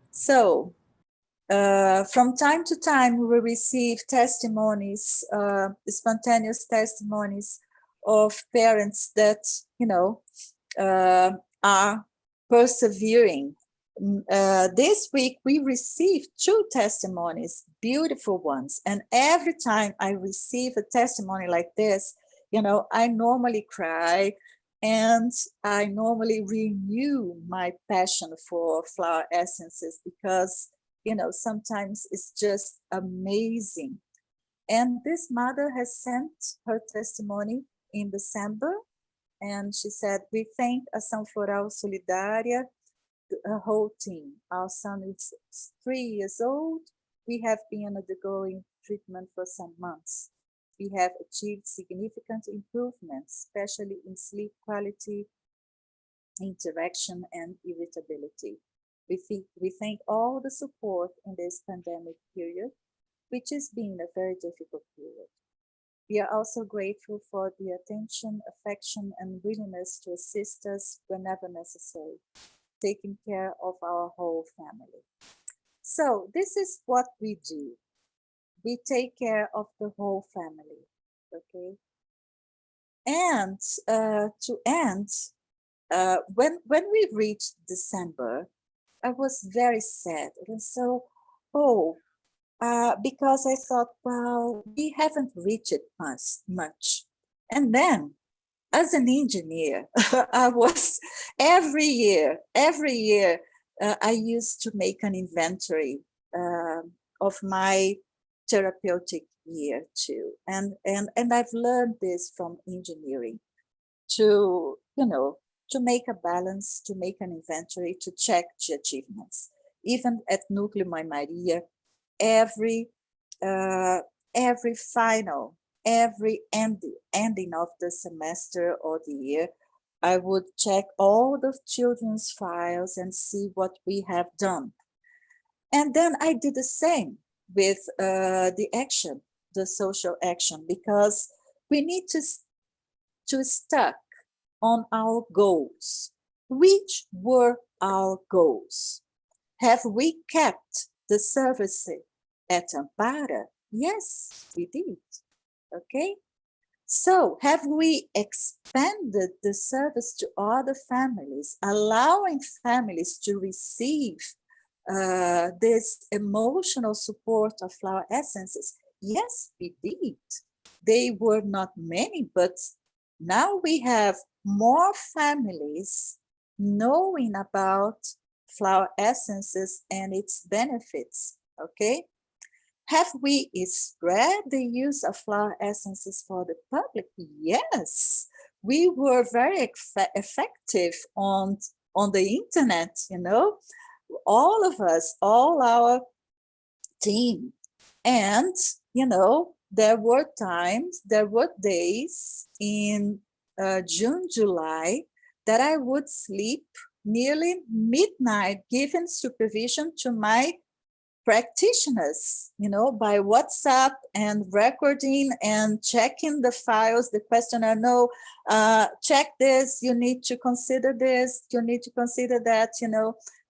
S1: So, from time to time, we receive testimonies, spontaneous testimonies of parents that, are persevering. This week, we received 2 testimonies, beautiful ones. And every time I receive a testimony like this, I normally cry and I normally renew my passion for flower essences because, sometimes it's just amazing. And this mother has sent her testimony in December, and she said, we thank Ação Floral Solidária, the whole team. Our son is 3 years old. We have been undergoing treatment for some months. We have achieved significant improvements, especially in sleep quality, interaction, and irritability. We thank all the support in this pandemic period, which has been a very difficult period. We are also grateful for the attention, affection, and willingness to assist us whenever necessary, taking care of our whole family. So this is what we do. We take care of the whole family, okay? And to end, when we reached December, I was very sad. And so, because I thought, well, we haven't reached it much. And then, as an engineer, I was every year, I used to make an inventory of my therapeutic year too. And I've learned this from engineering to, to make a balance, to make an inventory, to check the achievements. Even at Núcleo Mãe Maria, every final, every ending of the semester or the year, I would check all the children's files and see what we have done. And then I do the same with the action, the social action, because we need to stuck on our goals. Which were our goals? Have we kept the service at Ampara? Yes, we did. Okay. So have we expanded the service to other families, allowing families to receive this emotional support of flower essences? Yes, we did. They were not many, but now we have more families knowing about flower essences and its benefits, okay? Have we spread the use of flower essences for the public? Yes, we were very effective on the internet, all of us, all our team. And, there were days in June, July, that I would sleep nearly midnight, giving supervision to my practitioners, by WhatsApp and recording and checking the files, the questionnaire. No, check this, you need to consider this, you need to consider that,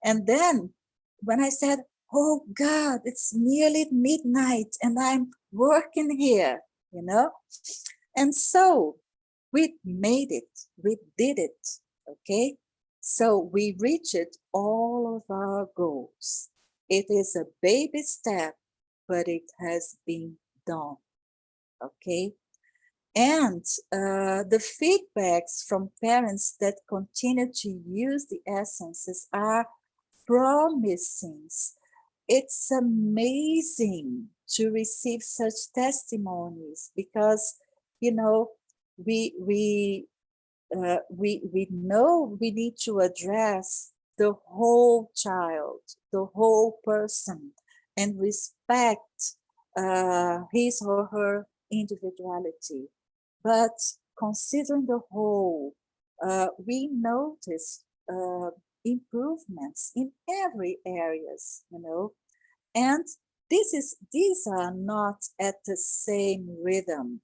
S1: And then when I said, oh God, it's nearly midnight and I'm working here, And so we made it, we did it, okay? So we reached all of our goals. It is a baby step, but it has been done, okay? And the feedbacks from parents that continue to use the essences are promising. It's amazing to receive such testimonies because, we know we know we need to address the whole child, the whole person, and respect his or her individuality. But considering the whole, we notice improvements in every areas, and these are not at the same rhythm.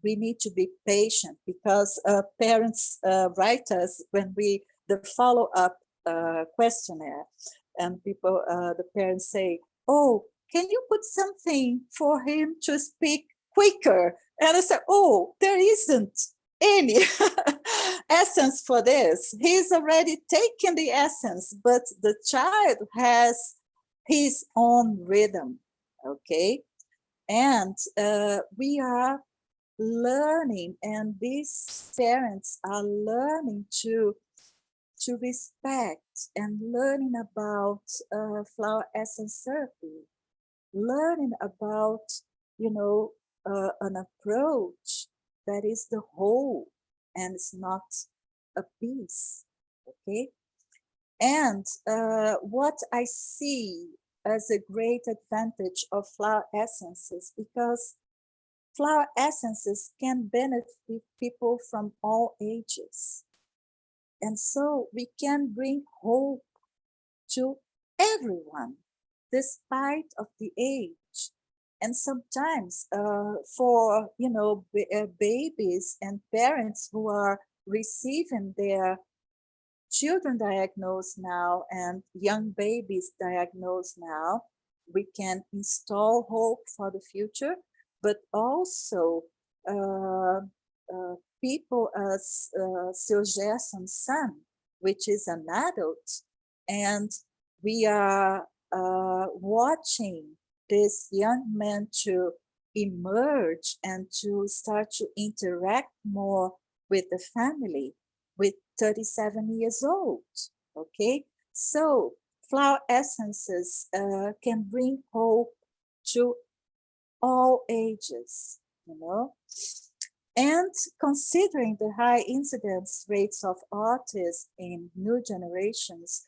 S1: We need to be patient because parents write us when the follow-up questionnaire, and the parents say, oh, can you put something for him to speak quicker? And I said, oh, there isn't any essence for this. He's already taken the essence, but the child has his own rhythm, okay? And we are learning, and these parents are learning to respect and learning about flower essence therapy, learning about, an approach that is the whole and it's not a piece, okay? And what I see as a great advantage of flower essences, because flower essences can benefit people from all ages. And so we can bring hope to everyone, despite of the age. And sometimes for, babies and parents who are receiving their children diagnosed now and young babies diagnosed now, we can install hope for the future, but also people as Seu Gerson's son, which is an adult, and we are watching this young man to emerge and to start to interact more with the family with 37 years old, okay? So flower essences can bring hope to all ages, you know. And considering the high incidence rates of autism in new generations,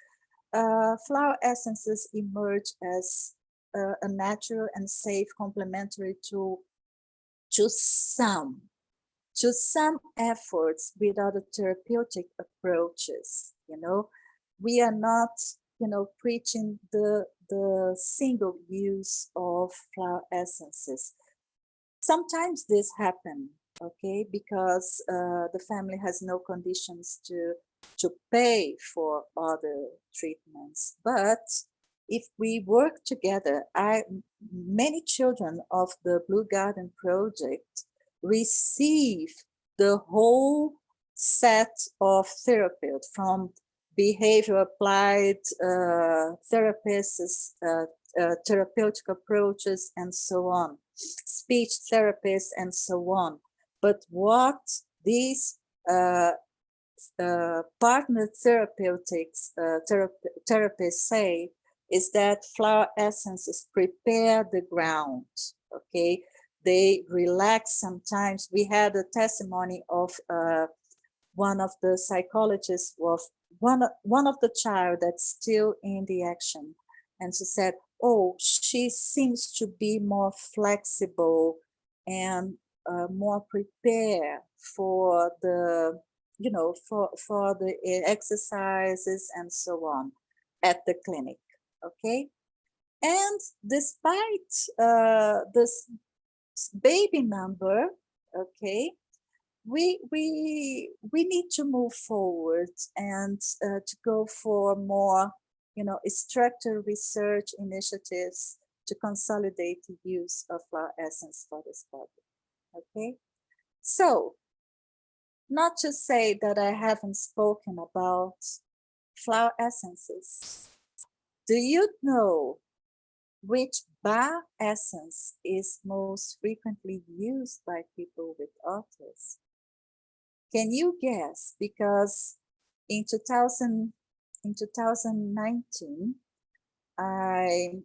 S1: flower essences emerge as a natural and safe complementary to some efforts without a therapeutic approaches. You know, we are not, you know, preaching the single use of flower essences. Sometimes this happens, okay, because the family has no conditions to pay for other treatments. But if we work together, many children of the Blue Garden Project receive the whole set of therapists, from behavior applied therapists, therapeutic approaches, and so on, speech therapists, and so on. But what these partner therapists say is that flower essences prepare the ground, okay? They relax sometimes. We had a testimony of one of the psychologists of one of the child that's still in the action. And she said, oh, she seems to be more flexible and more prepared for the, you know, for the exercises and so on at the clinic, okay? And despite this baby number, okay, we need to move forward and to go for more, you know, structured research initiatives to consolidate the use of flower essence for this public. Okay, so not to say that I haven't spoken about flower essences. Do you know which bar essence is most frequently used by people with autism? Can you guess? Because in 2019, I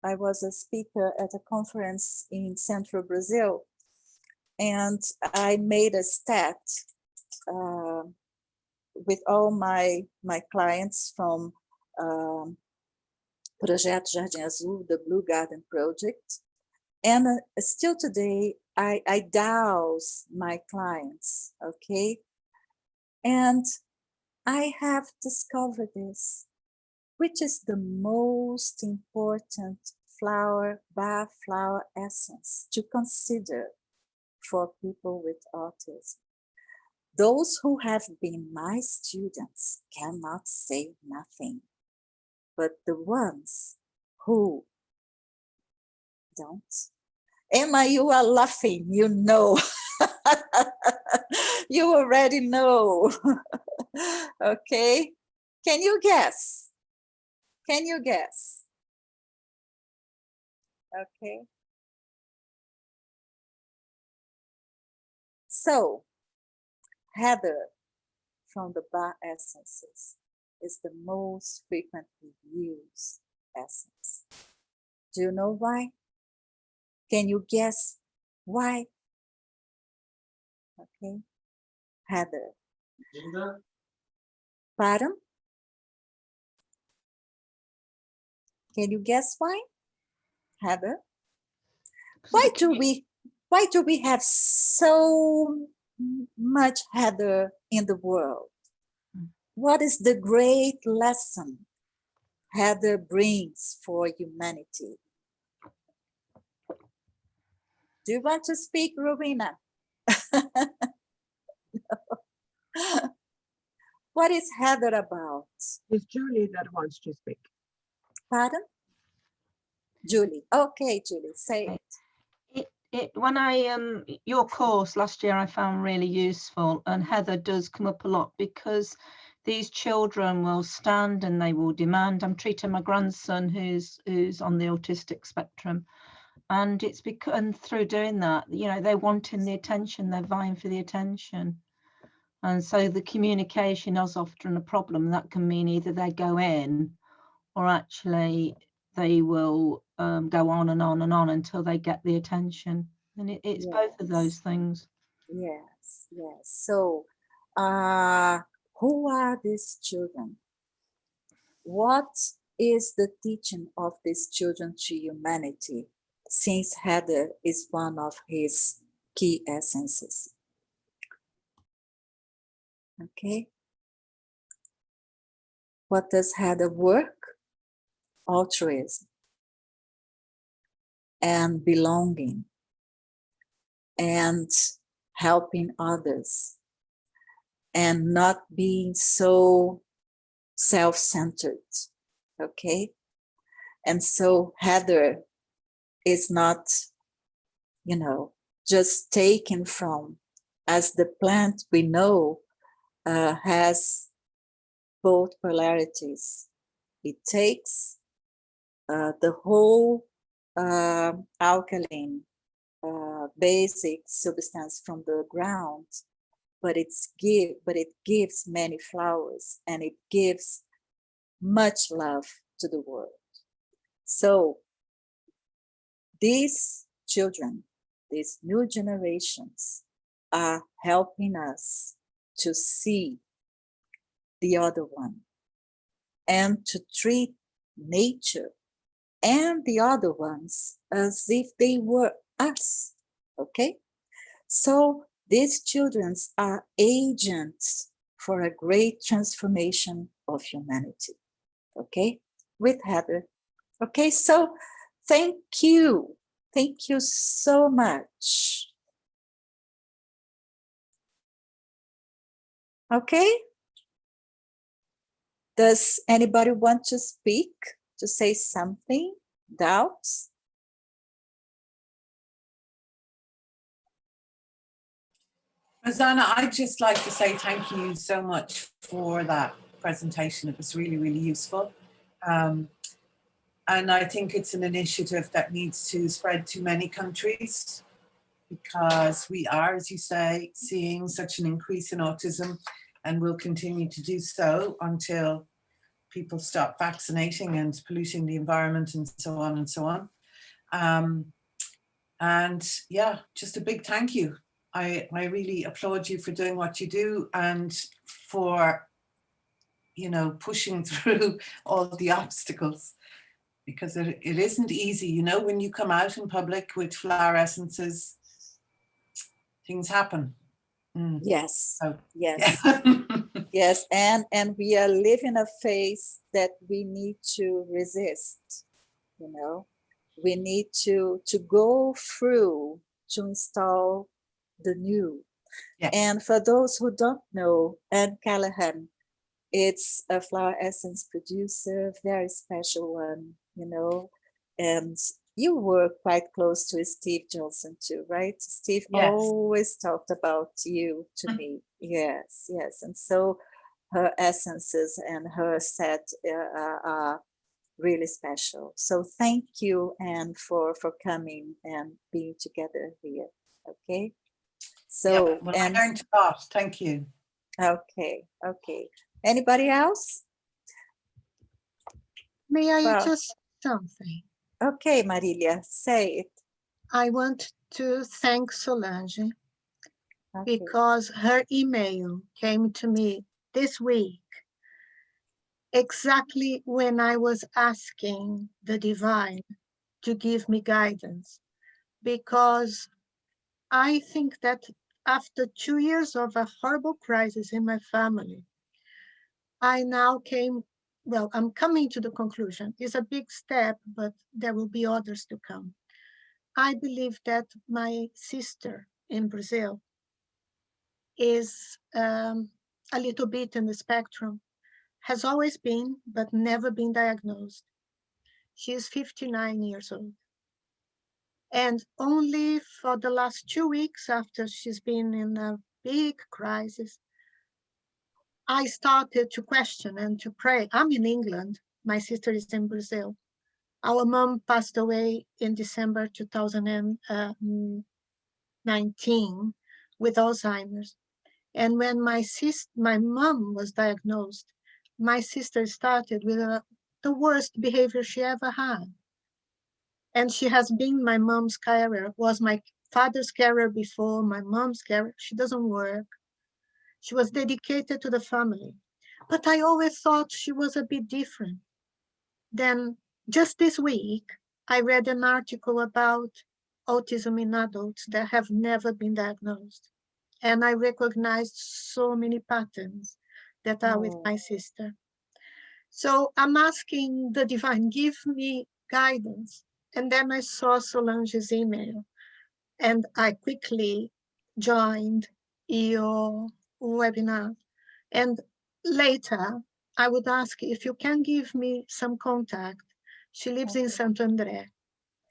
S1: was a speaker at a conference in Central Brazil, and I made a stat with all my clients from Projeto Jardim Azul, the Blue Garden Project. And still today, I douse my clients, okay? And I have discovered this, which is the most important bar flower essence to consider for people with autism. Those who have been my students cannot say nothing, but the ones who don't. Emma, you are laughing, you know. You already know. Okay, can you guess? Can you guess? Okay. So, heather from the bar essences is the most frequently used essence. Do you know why? Can you guess why? Okay, heather. Pardon? Can you guess why? Heather? Why do we have so much heather in the world? What is the great lesson heather brings for humanity? Do you want to speak, Rowena? What is heather about?
S2: It's Julie that wants to speak.
S1: Pardon? Julie. Okay, Julie, say it.
S4: When I your course last year I found really useful, and heather does come up a lot because these children will stand and they will demand. I'm treating my grandson who's on the autistic spectrum, and it's because, and through doing that, you know, they're wanting the attention, they're vying for the attention, and so the communication is often a problem. That can mean either they go in, or actually they will go on and on and on until they get the attention. And it's both of those things.
S1: Yes, yes. So, who are these children? What is the teaching of these children to humanity, since Heather is one of his key essences? Okay. What does Heather work? Altruism and belonging and helping others and not being so self-centered, okay? And so Heather is not, you know, just taken from, as the plant we know has both polarities. It takes the whole alkaline basic substance from the ground, but it gives many flowers, and it gives much love to the world. So these children, these new generations, are helping us to see the other one and to treat nature and the other ones as if they were us, okay? So these children are agents for a great transformation of humanity, okay? With Heather. Okay, so thank you. Thank you so much. Okay? Does anybody want to speak, to say something? Doubts?
S5: Rosana, I'd just like to say thank you so much for that presentation. It was really, really useful. And I think it's an initiative that needs to spread to many countries, because we are, as you say, seeing such an increase in autism, and will continue to do so until people stop vaccinating and polluting the environment and so on and so on. And yeah, just a big thank you. I really applaud you for doing what you do, and for, you know, pushing through all the obstacles, because it isn't easy, you know, when you come out in public with flower essences, things happen.
S1: Yes,
S5: So,
S1: yes.
S5: yeah.
S1: Yes, and we are living a phase that we need to resist, you know. We need to go through to install the new.
S5: Yes.
S1: And for those who don't know, Anne Callahan, it's a flower essence producer, very special one, you know. And you were quite close to Steve Johnson too, right? Steve
S5: Yes.
S1: always talked about you to me. Yes, yes. And so her essences and her set are really special. So thank you, Anne, for coming and being together here. Okay. So,
S5: Yeah, well,
S1: and
S5: I learned a lot. Thank you.
S1: okay, okay. Anybody else?
S6: May I
S1: Well,
S6: just say something?
S1: okay, Marilia, say it.
S6: I want to thank Solange
S1: Okay.
S6: because her email came to me this week, exactly when I was asking the divine to give me guidance, because I think that after 2 years of a horrible crisis in my family, I'm coming to the conclusion. It's a big step, but there will be others to come. I believe that my sister in Brazil is a little bit in the spectrum, has always been, but never been diagnosed. She is 59 years old. And only for the last 2 weeks after she's been in a big crisis, I started to question and to pray. I'm in England, my sister is in Brazil. Our mom passed away in December 2019 with Alzheimer's. And when my mom was diagnosed, my sister started with a the worst behavior she ever had. And she has been my mom's carer, was my father's carer before, my mom's carer. She doesn't work. She was dedicated to the family. But I always thought she was a bit different. Then just this week, I read an article about autism in adults that have never been diagnosed. And I recognized so many patterns that are with my sister. So I'm asking the divine, give me guidance. And then I saw Solange's email and I quickly joined your webinar. And later, I would ask if you can give me some contact. She lives in Santo André.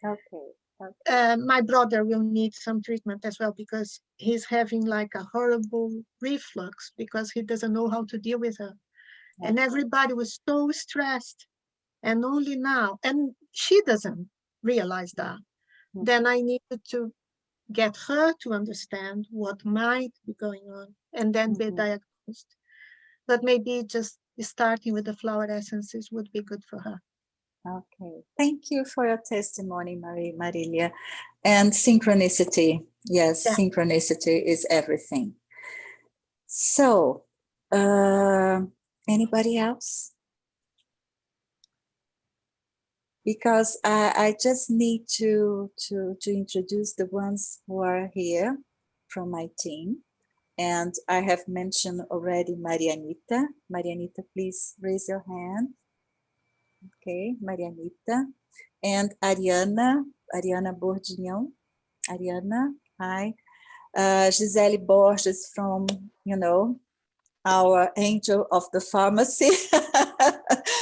S1: Okay.
S6: My brother will need some treatment as well because he's having like a horrible reflux because he doesn't know how to deal with her. And everybody was so stressed. And only now, and she doesn't realize that. Then I needed to get her to understand what might be going on and then be diagnosed. But maybe just starting with the flower essences would be good for her.
S1: Okay, thank you for your testimony, Marilia. And synchronicity, yes, yeah. Synchronicity is everything. So, anybody else? Because I just need to introduce the ones who are here from my team. And I have mentioned already Marianita. Marianita, please raise your hand. Okay, Marianita. And Ariana Bordignon. Ariana, hi. Gisele Borges from, our angel of the pharmacy.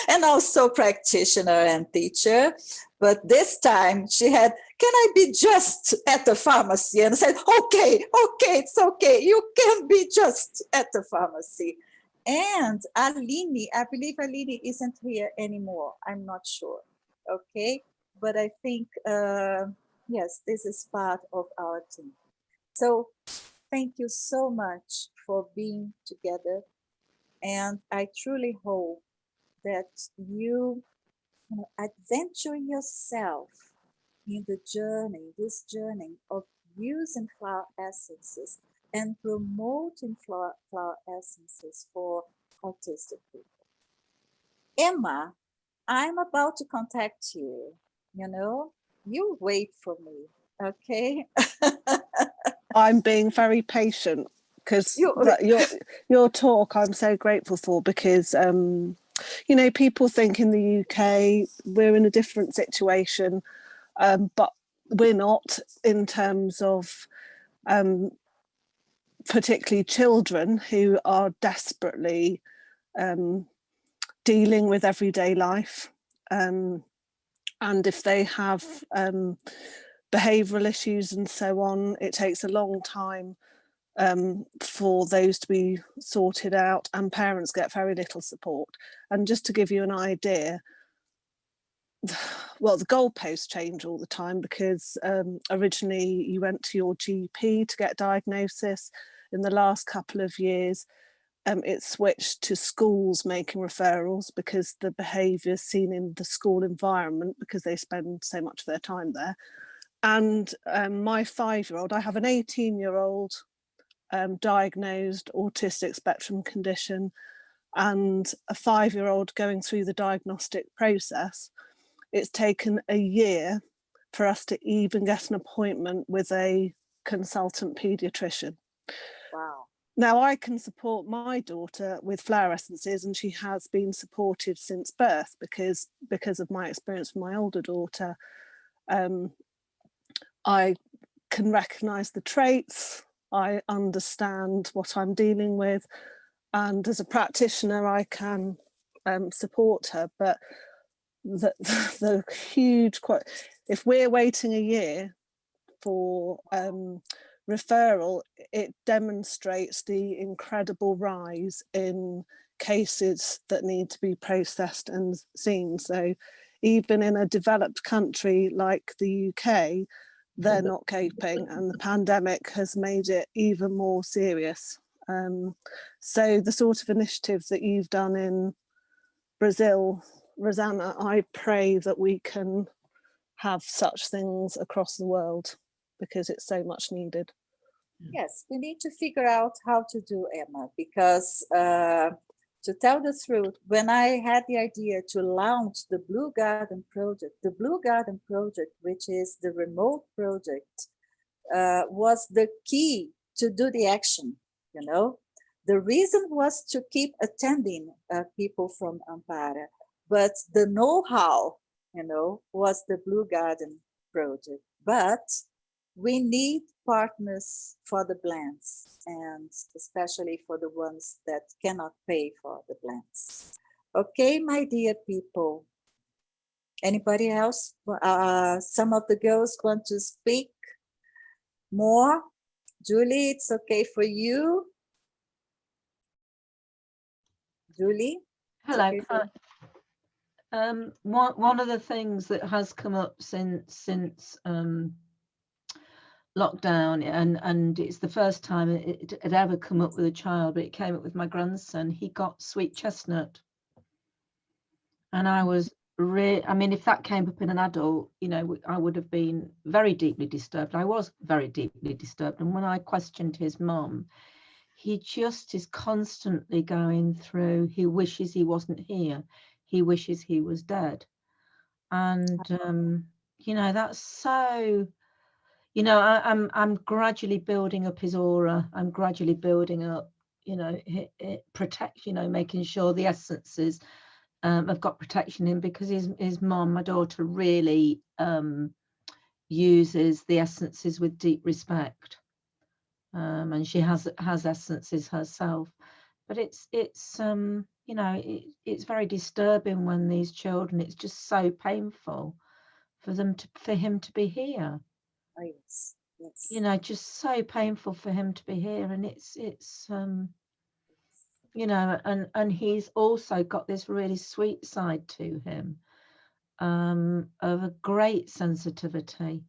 S1: And also practitioner and teacher. But this time she had, can I be just at the pharmacy? And I said, okay, it's okay. You can be just at the pharmacy. And Aline, I believe Aline isn't here anymore. I'm not sure. Okay. But I think, yes, this is part of our team. So thank you so much for being together. And I truly hope that you adventure yourself in the journey, this journey of using flower essences and promoting flower essences for autistic people. Emma, I'm about to contact you, you wait for me, okay?
S7: I'm being very patient because your talk I'm so grateful for because people think in the UK we're in a different situation, but we're not in terms of particularly children who are desperately dealing with everyday life, and if they have behavioural issues and so on, it takes a long time for those to be sorted out, and parents get very little support. And just to give you an idea, well, the goalposts change all the time because originally you went to your GP to get diagnosis. In the last couple of years, it switched to schools making referrals because the behaviour is seen in the school environment because they spend so much of their time there. And my 5-year-old, I have an 18-year-old diagnosed autistic spectrum condition and a 5-year-old going through the diagnostic process. It's taken a year for us to even get an appointment with a consultant paediatrician.
S1: Wow.
S7: Now I can support my daughter with flower essences, and she has been supported since birth because of my experience with my older daughter. I can recognise the traits, I understand what I'm dealing with, and as a practitioner I can support her. But the huge, if we're waiting a year for referral, it demonstrates the incredible rise in cases that need to be processed and seen. So even in a developed country like the UK, they're not coping, and the pandemic has made it even more serious. So the sort of initiatives that you've done in Brazil Rosana, I pray that we can have such things across the world because it's so much needed.
S1: Yes, we need to figure out how to do, Emma, because to tell the truth, when I had the idea to launch the Blue Garden project, which is the remote project, was the key to do the action, you know. The reason was to keep attending people from Ampara, but the know-how, you know, was the Blue Garden project. But we need partners for the blends, and especially for the ones that cannot pay for the blends. Okay, my dear people. Anybody else? Some of the girls want to speak more. Julie, it's okay for you? Julie?
S4: Hello.
S1: Okay for
S4: One of the things that has come up since lockdown, and it's the first time it had ever come up with a child, but it came up with my grandson. He got sweet chestnut, and I was I mean, if that came up in an adult, you know, I would have been very deeply disturbed. I was very deeply disturbed, and when I questioned his mum, he just is constantly going through, he wishes he wasn't here, he wishes he was dead. And you know, that's so, you know, I'm gradually building up his aura. I'm gradually building up, you know, it protect, you know, making sure the essences have got protection in, because his mom, my daughter, really uses the essences with deep respect. And she has essences herself, but it's you know, it's very disturbing when these children, it's just so painful for him to be here.
S1: Oh, yes, yes.
S4: You know, just so painful for him to be here, and it's you know, and he's also got this really sweet side to him, of a great sensitivity.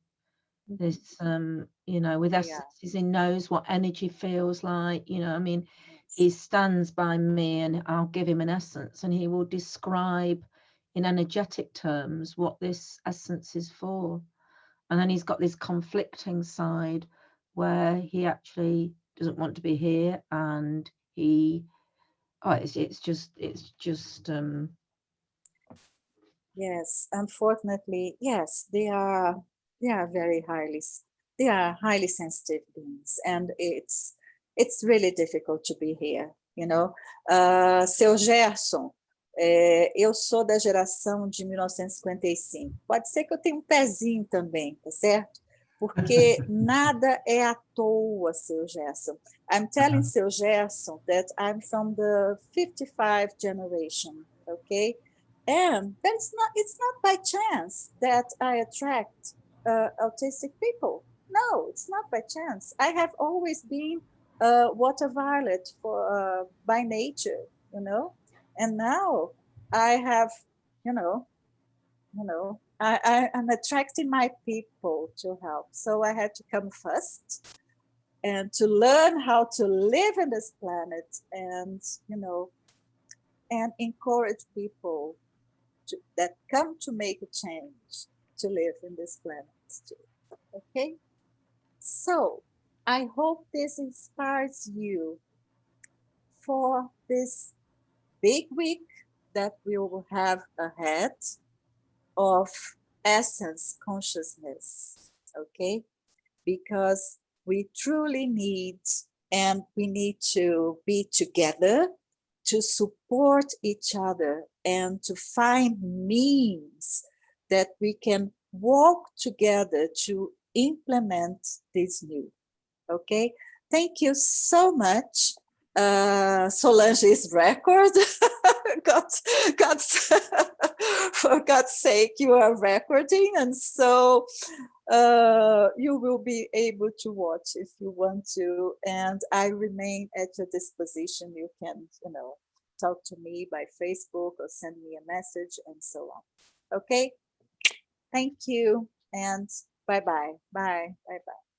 S4: This you know, with essences, he knows what energy feels like, you know. I mean, he stands by me and I'll give him an essence and he will describe in energetic terms what this essence is for. And then he's got this conflicting side where he actually doesn't want to be here, and he it's just
S1: yes, unfortunately, yes, they are highly sensitive beings, and it's really difficult to be here, you know. Seu Gerson, eu sou da geração de 1955. Pode ser que eu tenha um pezinho também, tá certo? Porque nada é à toa, Seu Gerson. I'm telling Seu Gerson that I'm from the 55 generation, okay? And it's not by chance that I attract autistic people. No, it's not by chance. I have always been water violet for by nature, you know. And now I have, I'm attracting my people to help. So I had to come first and to learn how to live in this planet, and and encourage people that come to make a change to live in this planet too. Okay, so I hope this inspires you for this big week that we will have ahead of essence consciousness. Okay, because we truly need, and we need to be together to support each other and to find means that we can walk together to implement this new. Okay, thank you so much. Solange's record. For God's sake, you are recording, and so you will be able to watch if you want to, and I remain at your disposition. You can, talk to me by Facebook or send me a message and so on. Okay, thank you, and bye-bye. Bye. Bye-bye.